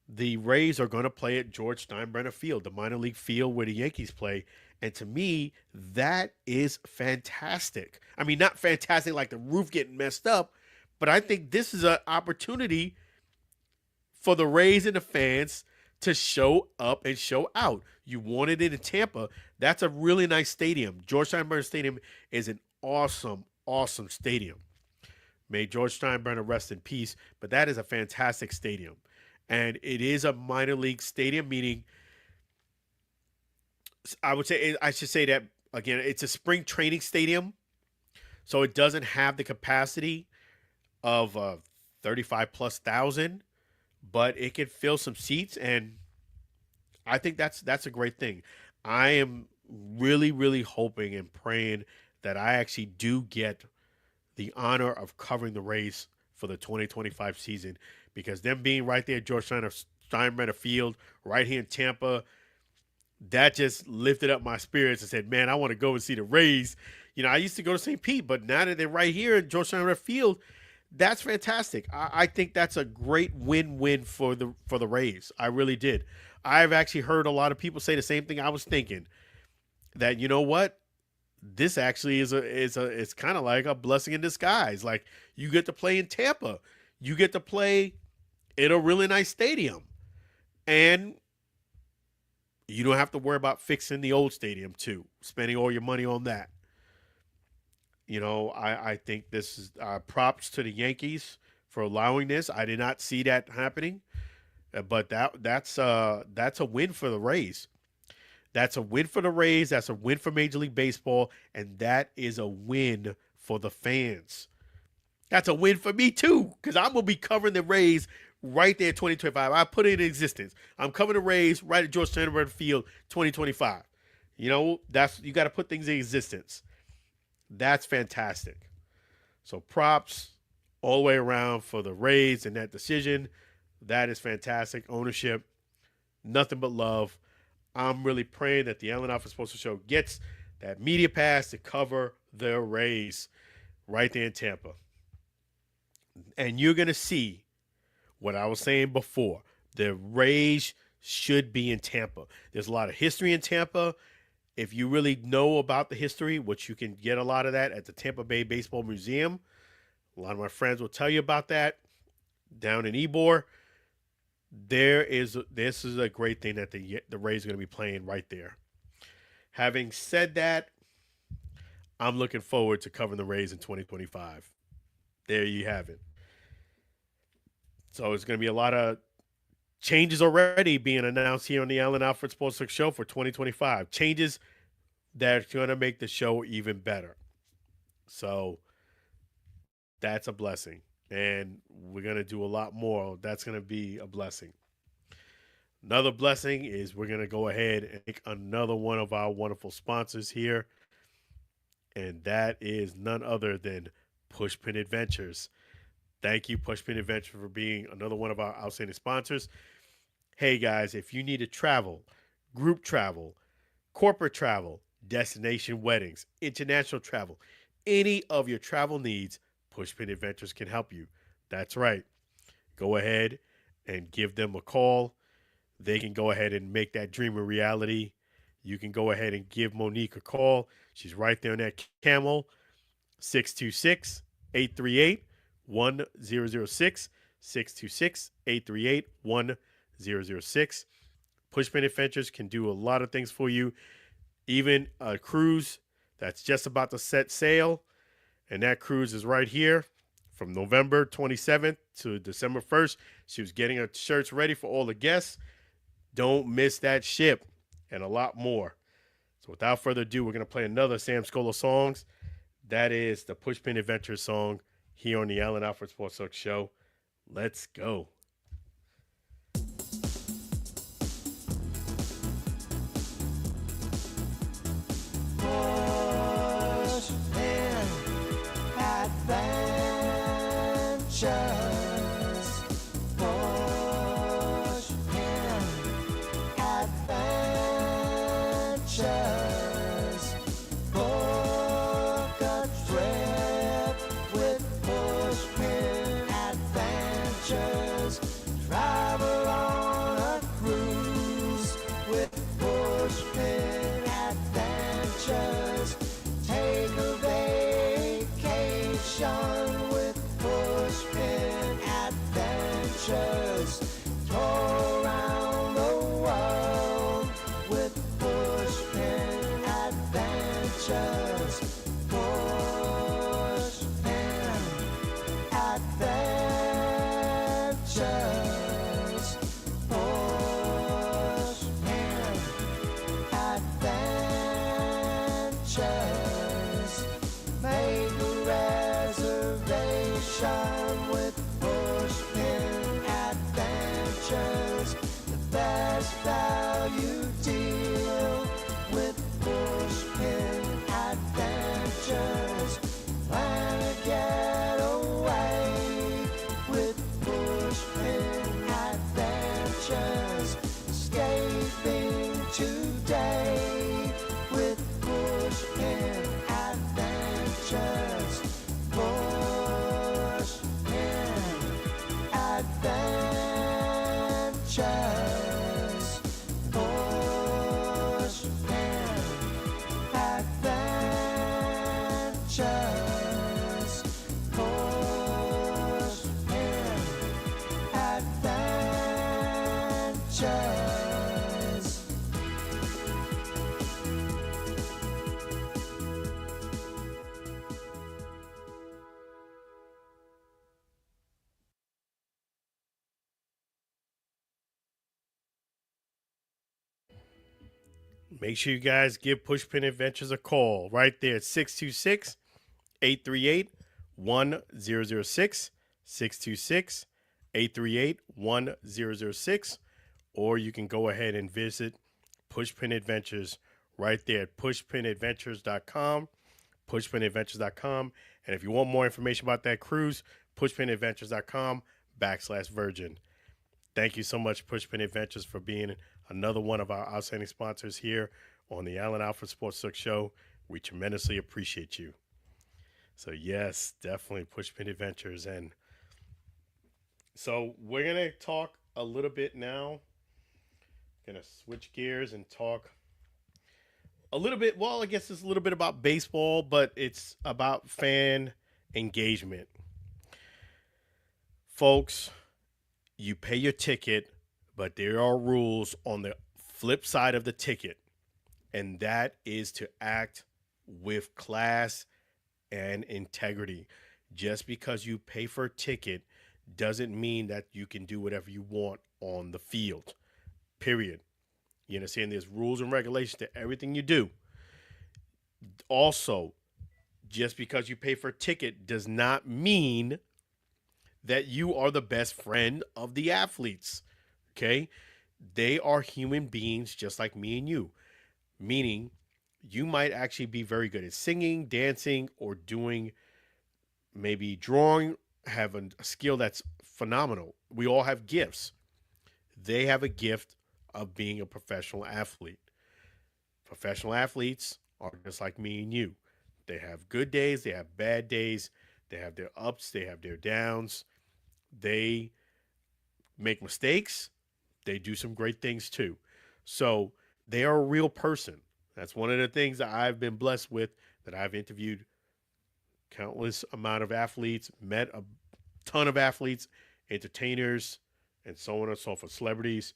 the Rays are going to play at George Steinbrenner Field, the minor league field where the Yankees play. And to me, that is fantastic. I mean, not fantastic like the roof getting messed up, but I think this is an opportunity for the Rays and the fans to show up and show out. You wanted it in Tampa. That's a really nice stadium. George Steinbrenner Stadium is an awesome, awesome stadium. May George Steinbrenner rest in peace, but that is a fantastic stadium. And it is a minor league stadium, meaning I should say that, again, it's a spring training stadium, so it doesn't have the capacity of 35+ thousand, but it can fill some seats, and I think that's a great thing. I am really, really hoping and praying that I actually do get the honor of covering the Rays for the 2025 season, because them being right there at George Steinbrenner Field, right here in Tampa, that just lifted up my spirits and said, man, I want to go and see the Rays. I used to go to St. Pete, but now that they're right here at George Steinbrenner Field, that's fantastic. I think that's a great win-win for the Rays. I really did. I've actually heard a lot of people say the same thing I was thinking, that, you know what, this actually is kind of like a blessing in disguise. Like, you get to play in Tampa, you get to play in a really nice stadium, and you don't have to worry about fixing the old stadium too, spending all your money on that. I think this is props to the Yankees for allowing this. I did not see that happening. But that's a win for the Rays. That's a win for the Rays. That's a win for Major League Baseball, and that is a win for the fans. That's a win for me too, because I'm gonna be covering the Rays right there in 2025. I put it in existence. I'm covering the Rays right at George Steinbrenner Field 2025. You got to put things in existence. That's fantastic. So props all the way around for the Rays and that decision. That is fantastic. Ownership, nothing but love. I'm really praying that the Allen Alford Sports Show gets that media pass to cover the Rays right there in Tampa. And you're going to see what I was saying before. The Rays should be in Tampa. There's a lot of history in Tampa. If you really know about the history, which you can get a lot of that at the Tampa Bay Baseball Museum, a lot of my friends will tell you about that down in Ybor. This is a great thing that the Rays are going to be playing right there. Having said that, I'm looking forward to covering the Rays in 2025. There you have it. So it's going to be a lot of changes already being announced here on the Allen Alford Sports Talk Show for 2025. Changes that are going to make the show even better. So that's a blessing. And we're going to do a lot more. That's going to be a blessing. Another blessing is we're going to go ahead and make another one of our wonderful sponsors here. And that is none other than Pushpin Adventures. Thank you, Pushpin Adventure, for being another one of our outstanding sponsors. Hey, guys, if you need to travel, group travel, corporate travel, destination weddings, international travel, any of your travel needs, Pushpin Adventures can help you. That's right. Go ahead and give them a call. They can go ahead and make that dream a reality. You can go ahead and give Monique a call. She's right there on that camel, 626-838-1006, 626-838-1006. Pushpin Adventures can do a lot of things for you, even a cruise that's just about to set sail. And that cruise is right here from November 27th to December 1st. She was getting her shirts ready for all the guests. Don't miss that ship and a lot more. So without further ado, we're going to play another Sam Scola songs. That is the Pushpin Adventure song here on the Allen Alford Sports Talk Show. Let's go. Pushpin Adventures. Pushpin Adventures. Book a trip with Pushpin Adventures. Travel on a cruise with Pushpin Adventures. Take a vacation with Pushpin Adventures. Tour around the world with Pushpin Adventures. Pushpin Adventures. Pushpin Adventures. Make a reservation with Pushpin Adventures. The best value deal with Pushpin Adventures. Plan a getaway with Pushpin Adventures. Escaping today with Pushpin Adventures. Pushpin Adventures. Pushpin Adventures. Pushpin Adventures. Make sure you guys give Pushpin Adventures a call right there at 626 838 1006. 626 838 1006. Or you can go ahead and visit Pushpin Adventures right there at pushpinadventures.com. Pushpinadventures.com. And if you want more information about that cruise, pushpinadventures.com/virgin. Thank you so much, Pushpin Adventures, for being another one of our outstanding sponsors here on the Alford Sports Talk Show. We tremendously appreciate you. So, yes, definitely Pushpin Adventures. And so we're going to talk a little bit now. Going to switch gears and talk a little bit. Well, I guess it's a little bit about baseball, but it's about fan engagement. Folks, you pay your ticket, but there are rules on the flip side of the ticket, and that is to act with class and integrity. Just because you pay for a ticket doesn't mean that you can do whatever you want on the field, period. You understand there's rules and regulations to everything you do. Also, just because you pay for a ticket does not mean that you are the best friend of the athletes. Okay? They are human beings just like me and you. Meaning, you might actually be very good at singing, dancing, or doing maybe drawing, have a skill that's phenomenal. We all have gifts. They have a gift of being a professional athlete. Professional athletes are just like me and you. They have good days, they have bad days, they have their ups, they have their downs. They make mistakes, they do some great things too. So they are a real person. That's one of the things that I've been blessed with, that I've interviewed countless amount of athletes, met a ton of athletes, entertainers, and so on and so forth, celebrities.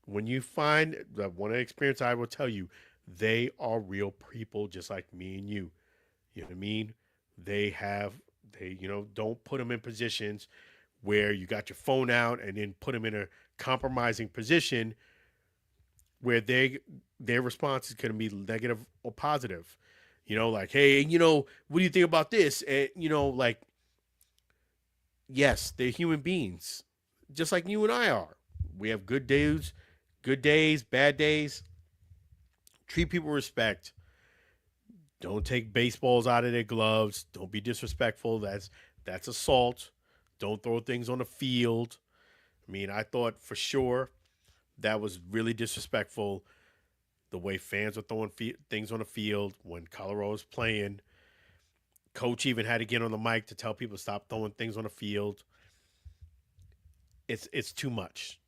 When you find that, one of the experience I will tell you, they are real people just like me and you. You know what I mean? They don't put them in positions where you got your phone out and then put them in a compromising position where their response is going to be negative or positive. Like, hey, what do you think about this? And, like, yes, they're human beings, just like you and I are. We have good days, bad days. Treat people with respect. Don't take baseballs out of their gloves. Don't be disrespectful. That's assault. Don't throw things on the field. I mean, I thought for sure that was really disrespectful, the way fans were throwing things on the field when Colorado was playing. Coach even had to get on the mic to tell people to stop throwing things on the field. It's too much.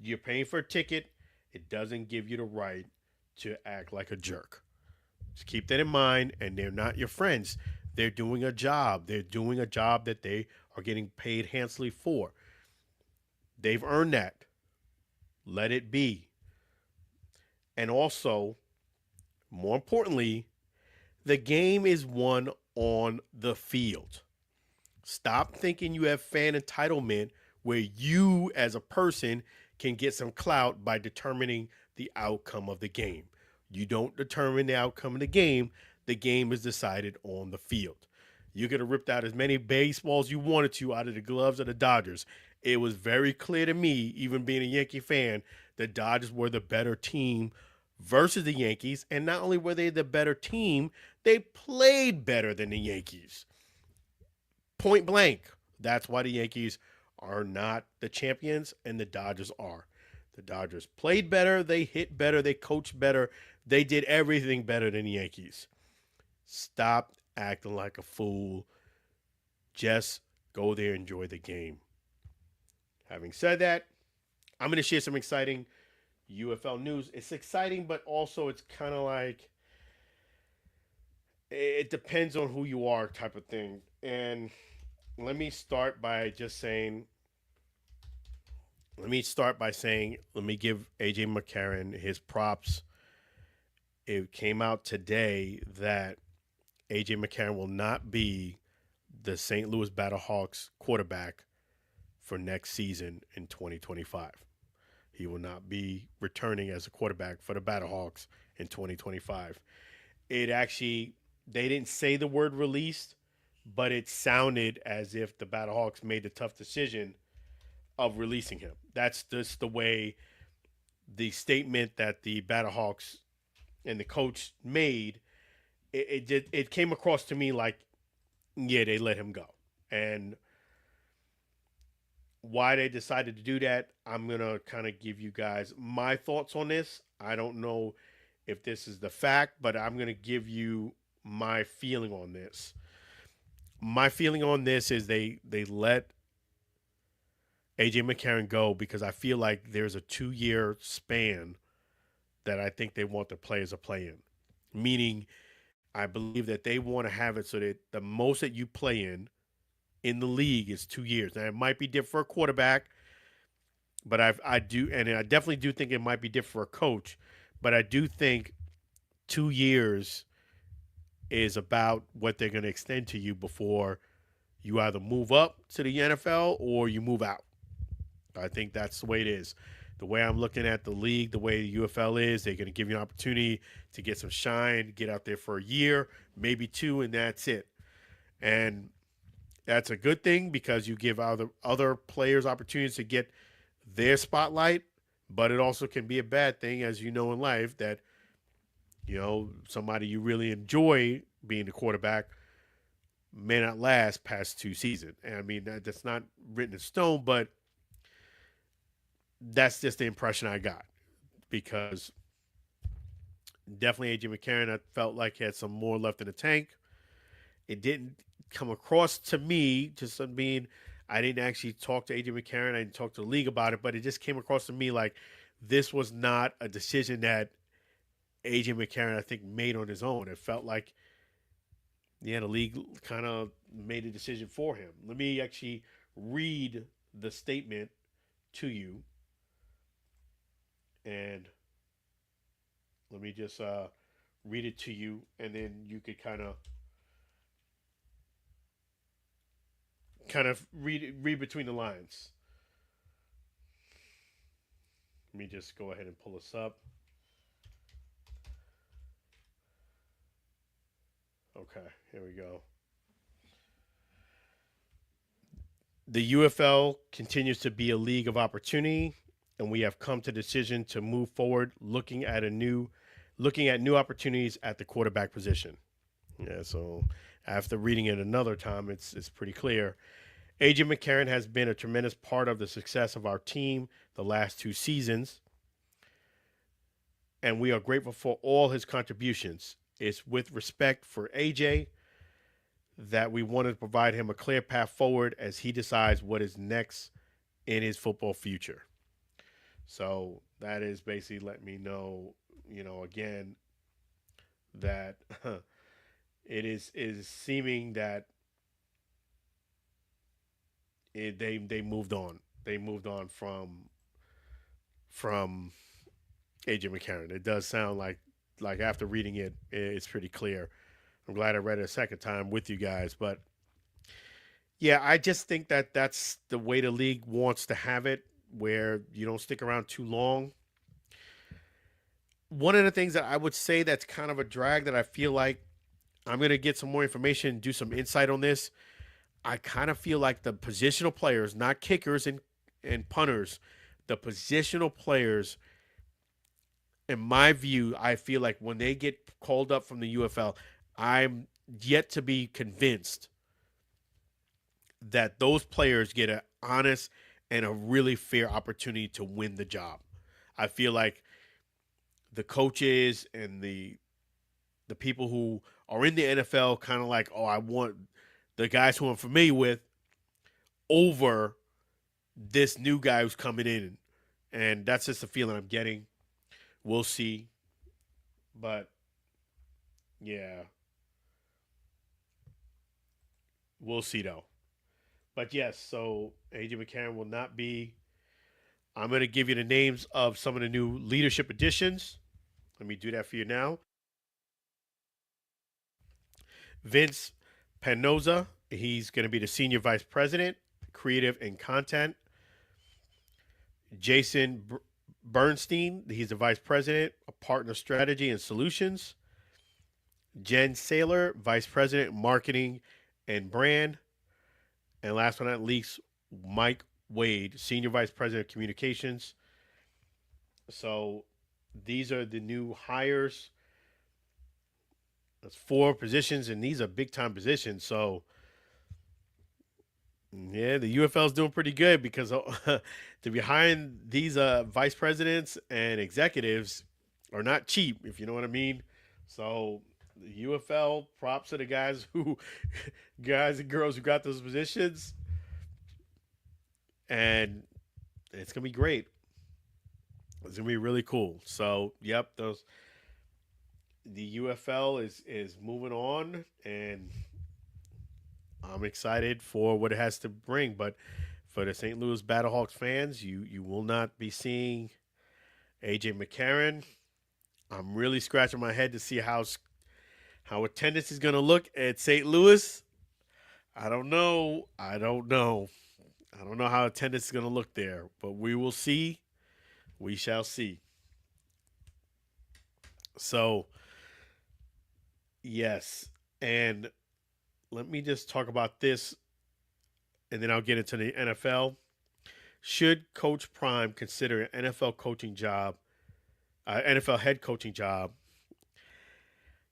You're paying for a ticket. It doesn't give you the right to act like a jerk. Just keep that in mind. And they're not your friends. They're doing a job. They're doing a job that they are getting paid handsomely for. They've earned that. Let it be. And also, more importantly, the game is won on the field. Stop thinking you have fan entitlement where you as a person can get some clout by determining the outcome of the game. You don't determine the outcome of the game. The game is decided on the field. You could have ripped out as many baseballs you wanted to out of the gloves of the Dodgers. It was very clear to me, even being a Yankee fan, the Dodgers were the better team versus the Yankees. And not only were they the better team, they played better than the Yankees. Point blank. That's why the Yankees are not the champions and the Dodgers are. The Dodgers played better, they hit better, they coached better, they did everything better than the Yankees. Stop acting like a fool. Just go there and enjoy the game. Having said that, I'm going to share some exciting UFL news. It's exciting, but also it's kind of like, it depends on who you are type of thing. And let me start by saying, let me give AJ McCarron his props. It came out today that AJ McCarron will not be the St. Louis Battlehawks quarterback for next season in 2025. He will not be returning as a quarterback for the Battlehawks in 2025. It actually, they didn't say the word released, but it sounded as if the Battlehawks made the tough decision of releasing him. That's just the way the statement that the Battlehawks and the coach made. It came across to me like, yeah, they let him go. And why they decided to do that, I'm going to kind of give you guys my thoughts on this. I don't know if this is the fact, but I'm going to give you my feeling on this. My feeling on this is they let AJ McCarron go because I feel like there's a 2-year span that I think they want the players to play in. Meaning, I believe that they want to have it so that the most that you play in the league is 2 years. Now, it might be different for a quarterback, but I do, and I definitely do think it might be different for a coach, but I do think 2 years is about what they're going to extend to you before you either move up to the NFL or you move out. I think that's the way it is. The way I'm looking at the league, the way the UFL is, they're going to give you an opportunity to get some shine, get out there for a year, maybe 2, and that's it. And that's a good thing because you give other players opportunities to get their spotlight, but it also can be a bad thing, as you know in life, that, somebody you really enjoy being the quarterback may not last past 2 seasons. And I mean, that's not written in stone, but that's just the impression I got because definitely AJ McCarron, I felt like he had some more left in the tank. It didn't come across to me, just being, I didn't actually talk to AJ McCarron. I didn't talk to the league about it, but it just came across to me like this was not a decision that AJ McCarron, I think, made on his own. It felt like, the league kind of made a decision for him. Let me actually read the statement to you. And let me just read it to you, and then you could kind of read between the lines. Let me just go ahead and pull this up. Okay, here we go. The UFL continues to be a league of opportunity, and we have come to the decision to move forward looking at new opportunities at the quarterback position. Yeah, so after reading it another time, it's pretty clear. AJ McCarron has been a tremendous part of the success of our team the last 2 seasons, and we are grateful for all his contributions. It's with respect for AJ that we wanted to provide him a clear path forward as he decides what is next in his football future. So that is basically letting me know, again, that it is seeming that they moved on. They moved on from AJ McCarron. It does sound like after reading it, it's pretty clear. I'm glad I read it a second time with you guys, but yeah, I just think that that's the way the league wants to have it, where you don't stick around too long. One of the things that I would say that's kind of a drag that I feel like I'm going to get some more information, do some insight on this. I kind of feel like the positional players, not kickers and punters, the positional players, in my view, I feel like when they get called up from the UFL, I'm yet to be convinced that those players get an honest and a really fair opportunity to win the job. I feel like the coaches and the people who are in the NFL kind of like, oh, I want the guys who I'm familiar with over this new guy who's coming in. And that's just the feeling I'm getting. We'll see. But, yeah. We'll see, though. But, yes, so AJ McCarron will not be. I'm going to give you the names of some of the new leadership additions. Let me do that for you now. Vince Panoza, he's going to be the Senior Vice President, Creative and Content. Jason Bernstein, he's the vice president of partner strategy and solutions. Jen Saylor, vice president, marketing and brand. And last but not least, Mike Wade, senior vice president of communications. So these are the new hires. That's 4 positions, and these are big time positions. So yeah, the UFL is doing pretty good because to be hiring these vice presidents and executives are not cheap, if you know what I mean. So the UFL, props to the guys and girls who got those positions, and it's gonna be great. It's gonna be really cool. So yep, the UFL is moving on, and I'm excited for what it has to bring. But for the St. Louis Battlehawks fans, you will not be seeing AJ McCarron. I'm really scratching my head to see how attendance is going to look at St. Louis. I don't know. I don't know how attendance is going to look there, but we will see. We shall see. So, yes. And let me just talk about this, and then I'll get into the NFL. Should Coach Prime consider an NFL coaching job, NFL head coaching job?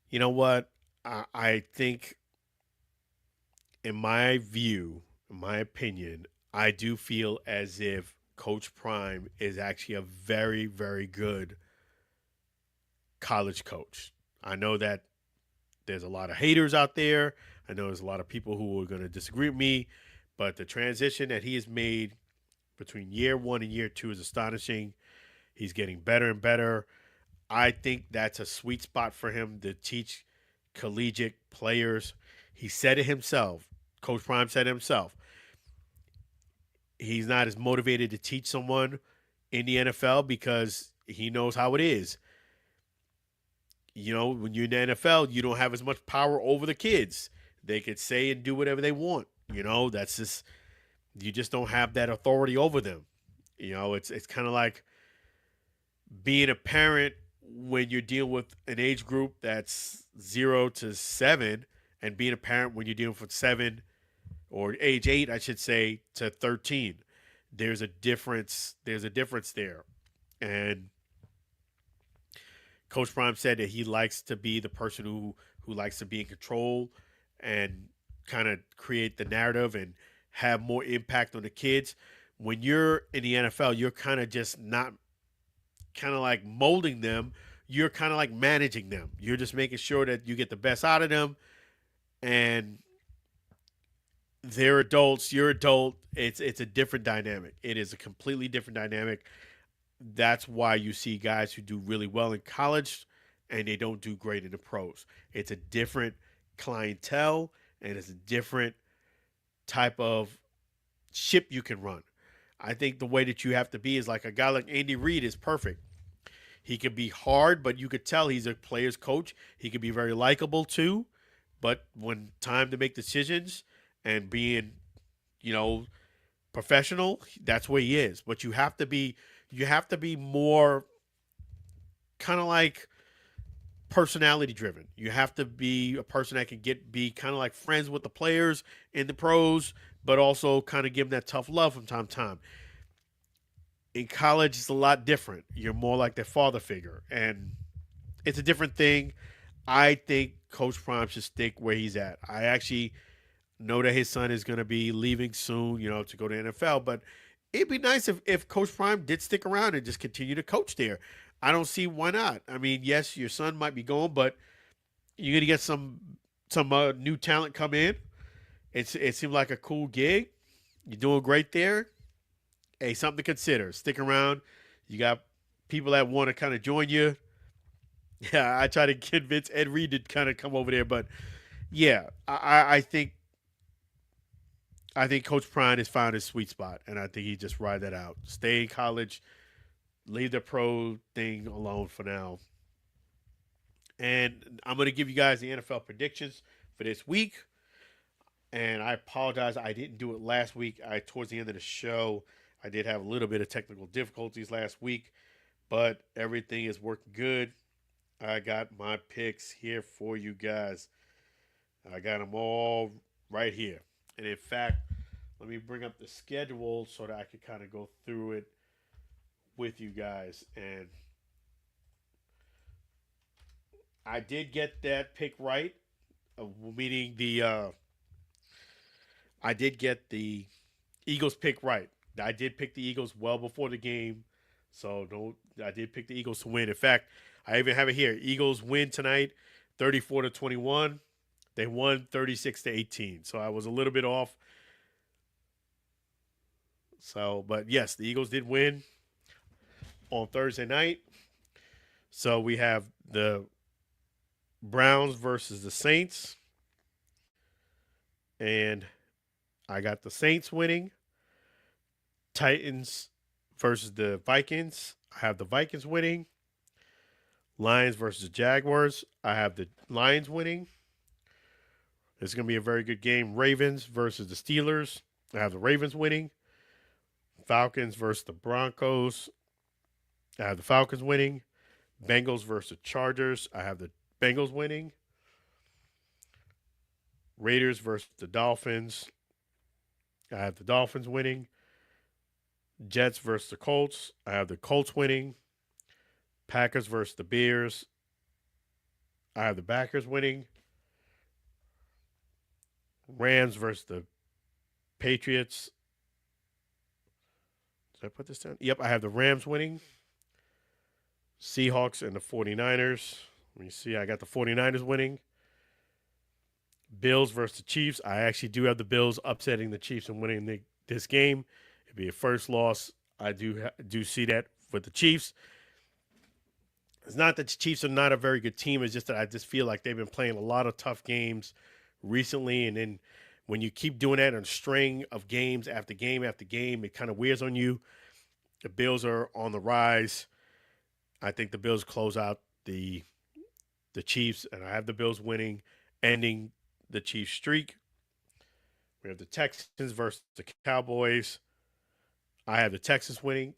You know what? I think, in my view, in my opinion, I do feel as if Coach Prime is actually a very, very good college coach. I know that there's a lot of haters out there. I know there's a lot of people who are going to disagree with me, but the transition that he has made between year 1 and year 2 is astonishing. He's getting better and better. I think that's a sweet spot for him to teach collegiate players. He said it himself. Coach Prime said it himself. He's not as motivated to teach someone in the NFL because he knows how it is. You know, when you're in the NFL, you don't have as much power over the kids. They could say and do whatever they want. You know, that's just, you just don't have that authority over them. You know, it's kind of like being a parent when you're dealing with an age group that's 0 to 7, and being a parent when you're dealing with 7 or age 8, I should say, to 13. There's a difference. There's a difference there. And Coach Prime said that he likes to be the person who likes to be in control and kind of create the narrative and have more impact on the kids. When you're in the NFL, you're kind of just not kind of like molding them. You're kind of like managing them. You're just making sure that you get the best out of them. And they're adults, you're adult. It's a different dynamic. It is a completely different dynamic. That's why you see guys who do really well in college and they don't do great in the pros. It's a different clientele and it's a different type of ship you can run. I think the way that you have to be is like a guy like Andy Reid is perfect. He could be hard, but you could tell he's a player's coach. He could be very likable too. But when time to make decisions and being, you know, professional, that's where he is. But you have to be more kind of like personality driven. You have to be a person that can be kind of like friends with the players in the pros, but also kind of give them that tough love from time to time. In college, it's a lot different. You're more like that father figure, and it's a different thing. I think Coach Prime should stick where he's at. I actually know that his son is going to be leaving soon, you know, to go to NFL, but it'd be nice if Coach Prime did stick around and just continue to coach there. I don't see why not. I mean, yes, your son might be going, but you're going to get some new talent come in. It seemed like a cool gig. You're doing great there. Hey, something to consider. Stick around. You got people that want to kind of join you. Yeah, I try to convince Ed Reed to kind of come over there, but yeah, I think Coach Prime has found his sweet spot, and I think he just ride that out. Stay in college, leave the pro thing alone for now. And I'm going to give you guys the NFL predictions for this week. And I apologize, I didn't do it last week. Towards the end of the show, I did have a little bit of technical difficulties last week. but everything is working good. I got my picks here for you guys. I got them all right here. And in fact, let me bring up the schedule so that I can kind of go through it with you guys. And I did get that pick right, meaning I did get the Eagles pick right. I did pick the Eagles well before the game, so don't. I did pick the Eagles to win. In fact, I even have it here. Eagles win tonight, 34-21. They won 36-18. So I was a little bit off. So, but yes, the Eagles did win on Thursday night. So we have the Browns versus the Saints, and I got the Saints winning. Titans versus the Vikings. I have the Vikings winning. Lions versus the Jaguars. I have the Lions winning. It's going to be a very good game. Ravens versus the Steelers. I have the Ravens winning. Falcons versus the Broncos. I have the Falcons winning. Bengals versus the Chargers. I have the Bengals winning. Raiders versus the Dolphins. I have the Dolphins winning. Jets versus the Colts. I have the Colts winning. Packers versus the Bears. I have the Packers winning. Rams versus the Patriots. Did I put this down? Yep, I have the Rams winning. Seahawks and the 49ers. Let me see. I got the 49ers winning. Bills versus the Chiefs. I actually do have the Bills upsetting the Chiefs and winning this game. It'd be a first loss. I do see that with the Chiefs. It's not that the Chiefs are not a very good team. It's just that I just feel like they've been playing a lot of tough games recently. And then when you keep doing that on a string of games after game after game, it kind of wears on you. The Bills are on the rise. I think the Bills close out the Chiefs, and I have the Bills winning, ending the Chiefs streak. We have the Texans versus the Cowboys. I have the Texans winning.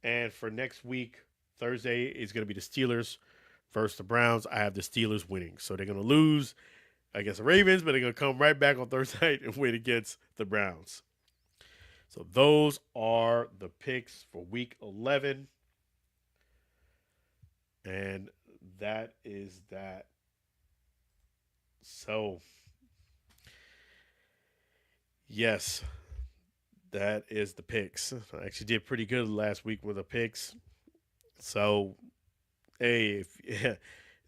And for next week, Thursday is going to be the Steelers versus the Browns. I have the Steelers winning. So they're going to lose against the Ravens, but they're going to come right back on Thursday night and win against the Browns. So those are the picks for week 11. And that is that. So, yes, that is the picks. I actually did pretty good last week with the picks. So, hey,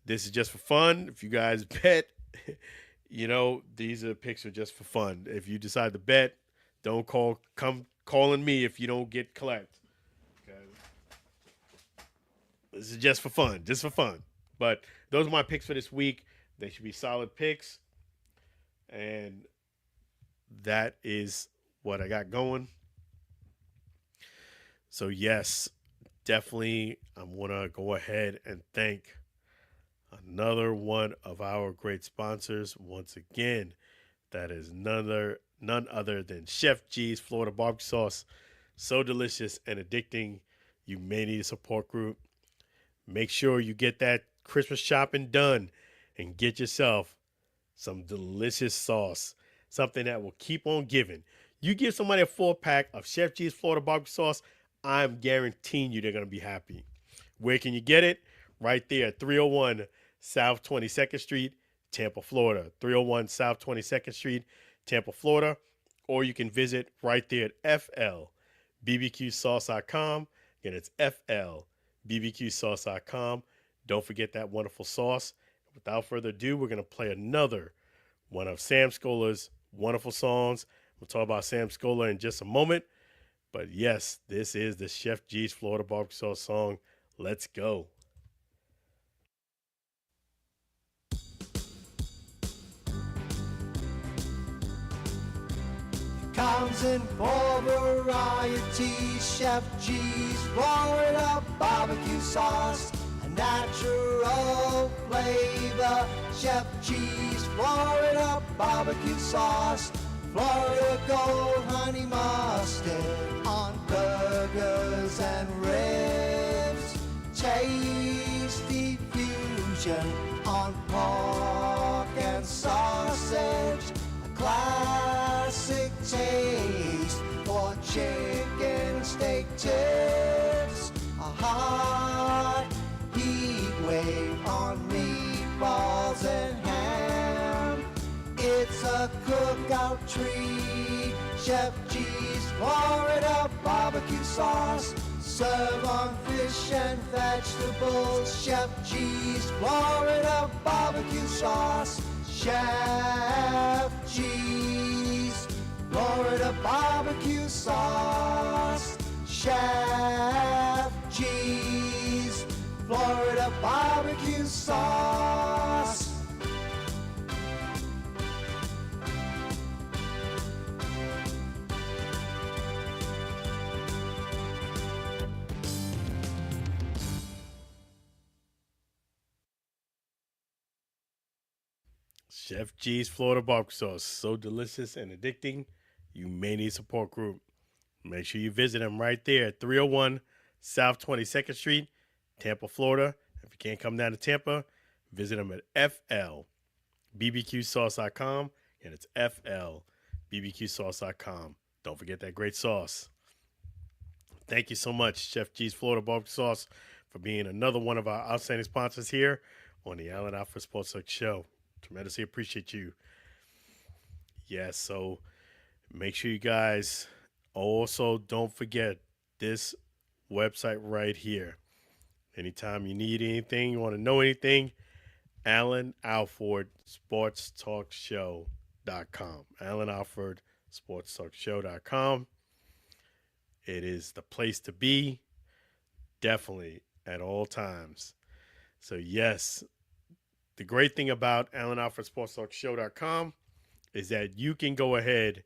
this is just for fun. If you guys bet, these are picks are just for fun. If you decide to bet, don't come calling me if you don't get collect. Okay. This is just for fun. But those are my picks for this week. They should be solid picks. And that is what I got going. So, yes, definitely I'm going to go ahead and thank another one of our great sponsors. Once again, that is none other than Chef G's Florida Barbecue Sauce. So delicious and addicting. You may need a support group. Make sure you get that Christmas shopping done and get yourself some delicious sauce, something that will keep on giving. You give somebody a 4-pack of Chef G's Florida Barbecue Sauce, I'm guaranteeing you they're going to be happy. Where can you get it? Right there at 301 South 22nd Street, Tampa, Florida. 301 South 22nd Street, Tampa, Florida. Or you can visit right there at FLBBQSauce.com. Again, it's FLBBQSauce.com. Don't forget that wonderful sauce. Without further ado, we're going to play another one of Sam Scola's wonderful songs. We'll talk about Sam Scola in just a moment. But yes, this is the Chef G's Florida Barbecue Sauce song. Let's go. Comes in four varieties. Chef G's Florida barbecue sauce, a natural flavor. Chef G's Florida barbecue sauce, Florida gold honey mustard on burgers and ribs. variation on pork and sausage, a classic taste for chicken steak tips, a hot heat wave on meatballs and ham. It's a cookout treat. Chef G's Florida barbecue sauce. Serve on fish and vegetables. Chef G's Florida barbecue sauce. Chef G's Florida barbecue sauce. Chef G's Florida barbecue sauce. Chef G's Florida barbecue sauce, so delicious and addicting, you may need support group. Make sure you visit them right there at 301 South 22nd Street, Tampa, Florida. If you can't come down to Tampa, visit them at flbbqsauce.com, and it's flbbqsauce.com. Don't forget that great sauce. Thank you so much, Chef G's Florida barbecue sauce, for being another one of our outstanding sponsors here on the Allen Alford Sports Talk Show. Tremendously appreciate you. Yes, so make sure you guys also don't forget this website right here. Anytime you need anything, you want to know anything, Allen Alford Sports Talk Show.com. Allen Alford Sports Talk Show.com. It is the place to be, definitely at all times. So yes, the great thing about Allen Alford Sports Talk Show.com is that you can go ahead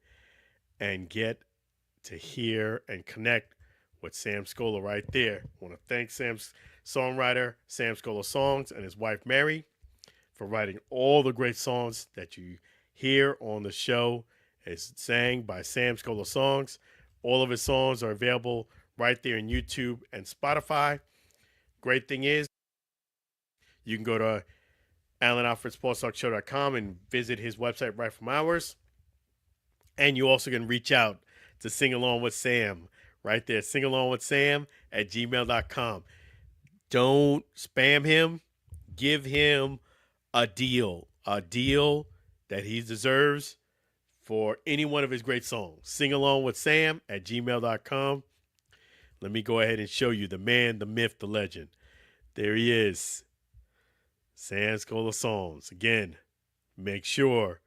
and get to hear and connect with Sam Scola right there. I want to thank Sam's songwriter, Sam Scola Songs, and his wife, Mary, for writing all the great songs that you hear on the show. It's sang by Sam Scola Songs. All of his songs are available right there in YouTube and Spotify. Great thing is, you can go to AllenAlfordSportsTalkShow.com and visit his website right from ours. And you also can reach out to Sing Along with Sam right there. singalongwithsam@gmail.com. Don't spam him. Give him a deal that he deserves for any one of his great songs. singalongwithsam@gmail.com. Let me go ahead and show you the man, the myth, the legend. There he is. Sam Scola Songs. Again, make sure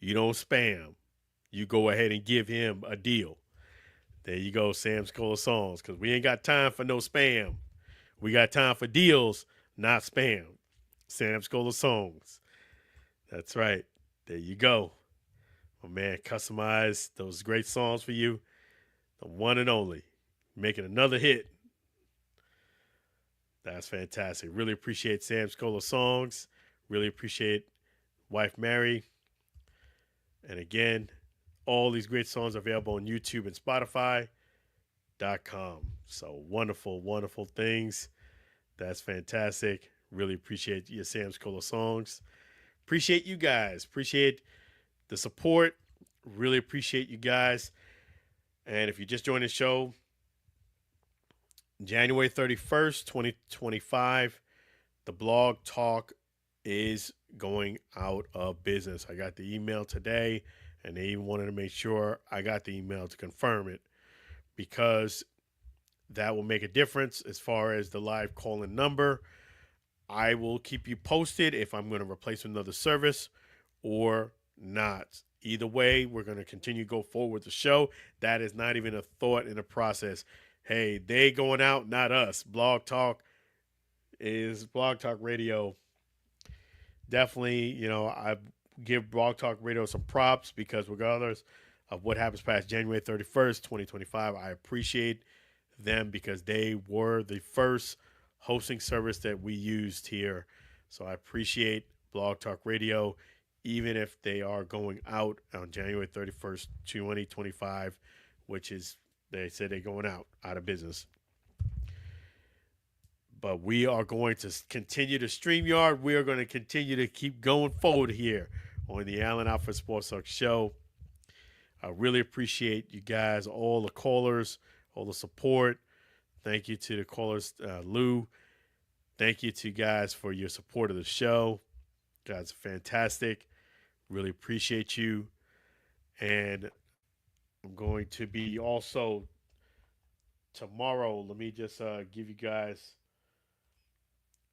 you don't spam. You go ahead and give him a deal. There you go, Sam Scola Songs, because we ain't got time for no spam. We got time for deals, not spam. Sam Scola Songs. That's right. There you go. My man customized those great songs for you. The one and only. Making another hit. That's fantastic. Really appreciate Sam Scola Songs. Really appreciate wife Mary. And again, all these great songs are available on YouTube and Spotify.com. So wonderful, wonderful things. That's fantastic. Really appreciate your Sam Scola Songs. Appreciate you guys. Appreciate the support. Really appreciate you guys. And if you just joined the show, January 31st, 2025, the Blog Talk is going out of business. I got the email today, and they even wanted to make sure I got the email to confirm it, because that will make a difference as far as the live call-in number. I will keep you posted if I'm going to replace another service or not. Either way, we're going to continue to go forward with the show. That is not even a thought in the process. Hey, they going out, not us. Blog Talk Radio. Definitely, I give Blog Talk Radio some props, because regardless of what happens past January 31st, 2025, I appreciate them, because they were the first hosting service that we used here. So I appreciate Blog Talk Radio, even if they are going out on January 31st, 2025, which is, they said they're going out of business. But we are going to continue to StreamYard. We are going to continue to keep going forward here on the Allen Alford Sports Talk Show. I really appreciate you guys, all the callers, all the support. Thank you to the callers, Lou. Thank you to you guys for your support of the show. You guys are fantastic. Really appreciate you. And I'm going to be also tomorrow. Let me just give you guys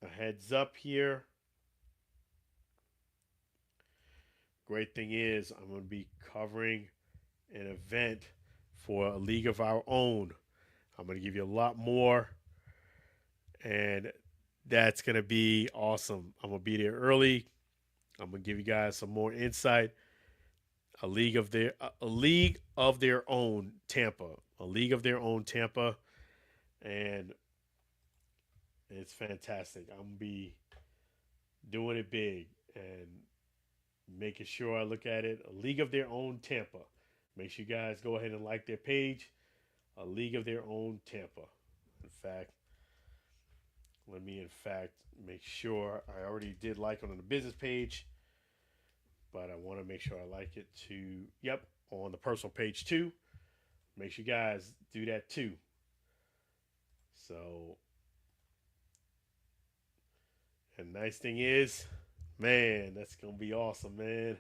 a heads up here. Great thing is I'm going to be covering an event for a league of our own. I'm going to give you a lot more, and that's going to be awesome. I'm going to be there early. I'm going to give you guys some more insight. A league of their own Tampa, and it's fantastic. I'm going to be doing it big and making sure I look at it. A league of their own Tampa. Make sure you guys go ahead and like their page. A league of their own Tampa. In fact, let me make sure I already did like it on the business page, but I want to make sure I like it on the personal page too. Make sure you guys do that too. So, and nice thing is, man, that's going to be awesome, man.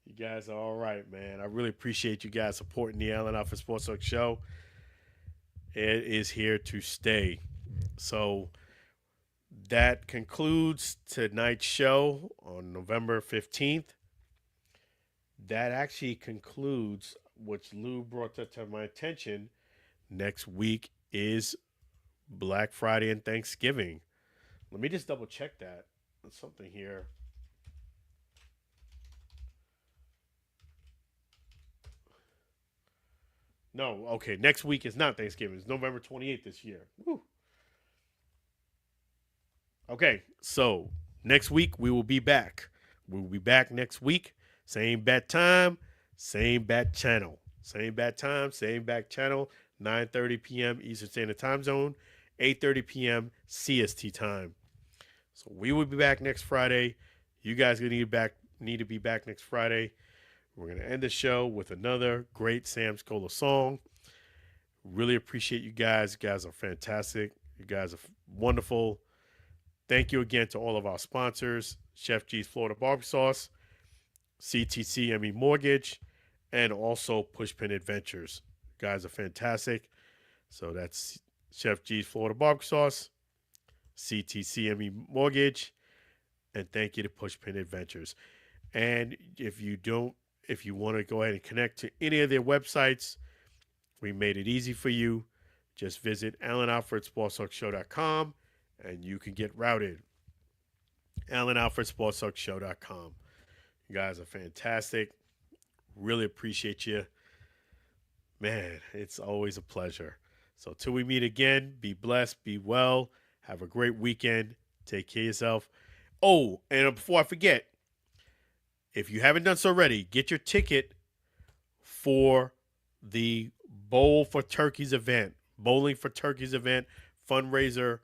You guys are all right, man. I really appreciate you guys supporting the Allen Alford Sports Talk Show. It is here to stay. So that concludes tonight's show on November 15th. That actually concludes, which Lou brought that to my attention. Next week is Black Friday and Thanksgiving. Let me just double check that. There's something here. No, okay. Next week is not Thanksgiving. It's November 28th this year. Woo. Okay, so next week we will be back. We will be back next week. Same bat time, same bat channel. Same bat time, same bat channel. 9:30 p.m. Eastern Standard Time Zone, 8:30 p.m. CST time. So we will be back next Friday. You guys need to be back next Friday. We're going to end the show with another great Sam Scola song. Really appreciate you guys. You guys are fantastic. You guys are wonderful. Thank you again to all of our sponsors, Chef G's Florida Barbecue Sauce, CTC ME Mortgage, and also Pushpin Adventures. You guys are fantastic. So that's Chef G's Florida Barbecue Sauce, CTC ME Mortgage, and thank you to Pushpin Adventures. And if you want to go ahead and connect to any of their websites, we made it easy for you. Just visit AllenAlfordSportsTalkShow.com and you can get routed. AllenAlfordSportsTalkShow.com. You guys are fantastic. Really appreciate you. Man, it's always a pleasure. So till we meet again, be blessed, be well, have a great weekend. Take care of yourself. Oh, and before I forget, if you haven't done so already, get your ticket for the Bowling for Turkeys event fundraiser.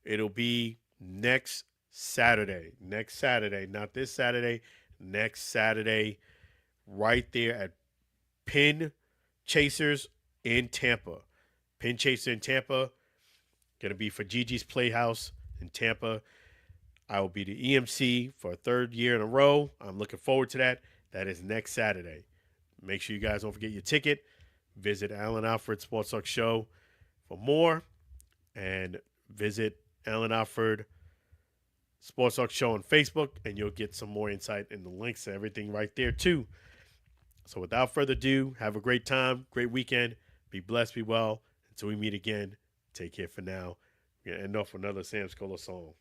It'll be next Saturday, not this Saturday, next Saturday, right there at Pin Chasers in Tampa. Pin Chaser in Tampa, going to be for Gigi's Playhouse in Tampa. I will be the EMC for a third year in a row. I'm looking forward to that. That is next Saturday. Make sure you guys don't forget your ticket. Visit Allen Alford Sports Talk Show for more. And visit Allen Alford Sports Talk Show on Facebook, and you'll get some more insight and the links to everything right there too. So without further ado, have a great time, great weekend. Be blessed, be well. Until we meet again, take care for now. We're going to end off with another Sam Scola song.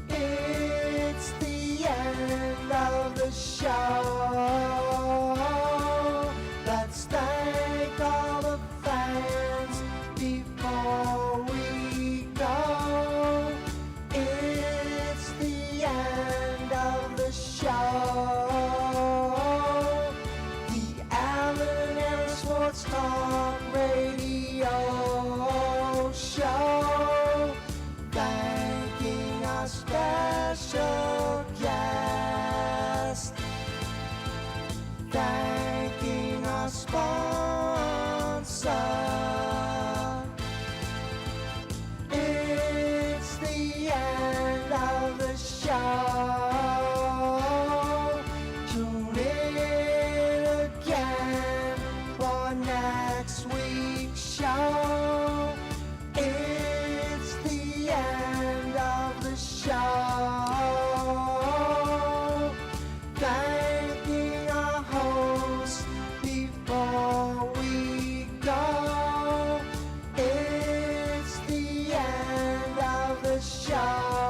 It's the end of the show. Let's thank all the fans before we go. It's the end of the our special guest. Thanking our sponsor. It's the end of the show. Tune in again for next week's show. It's the end of the show. Thanking our host before we go. It's the end of the show.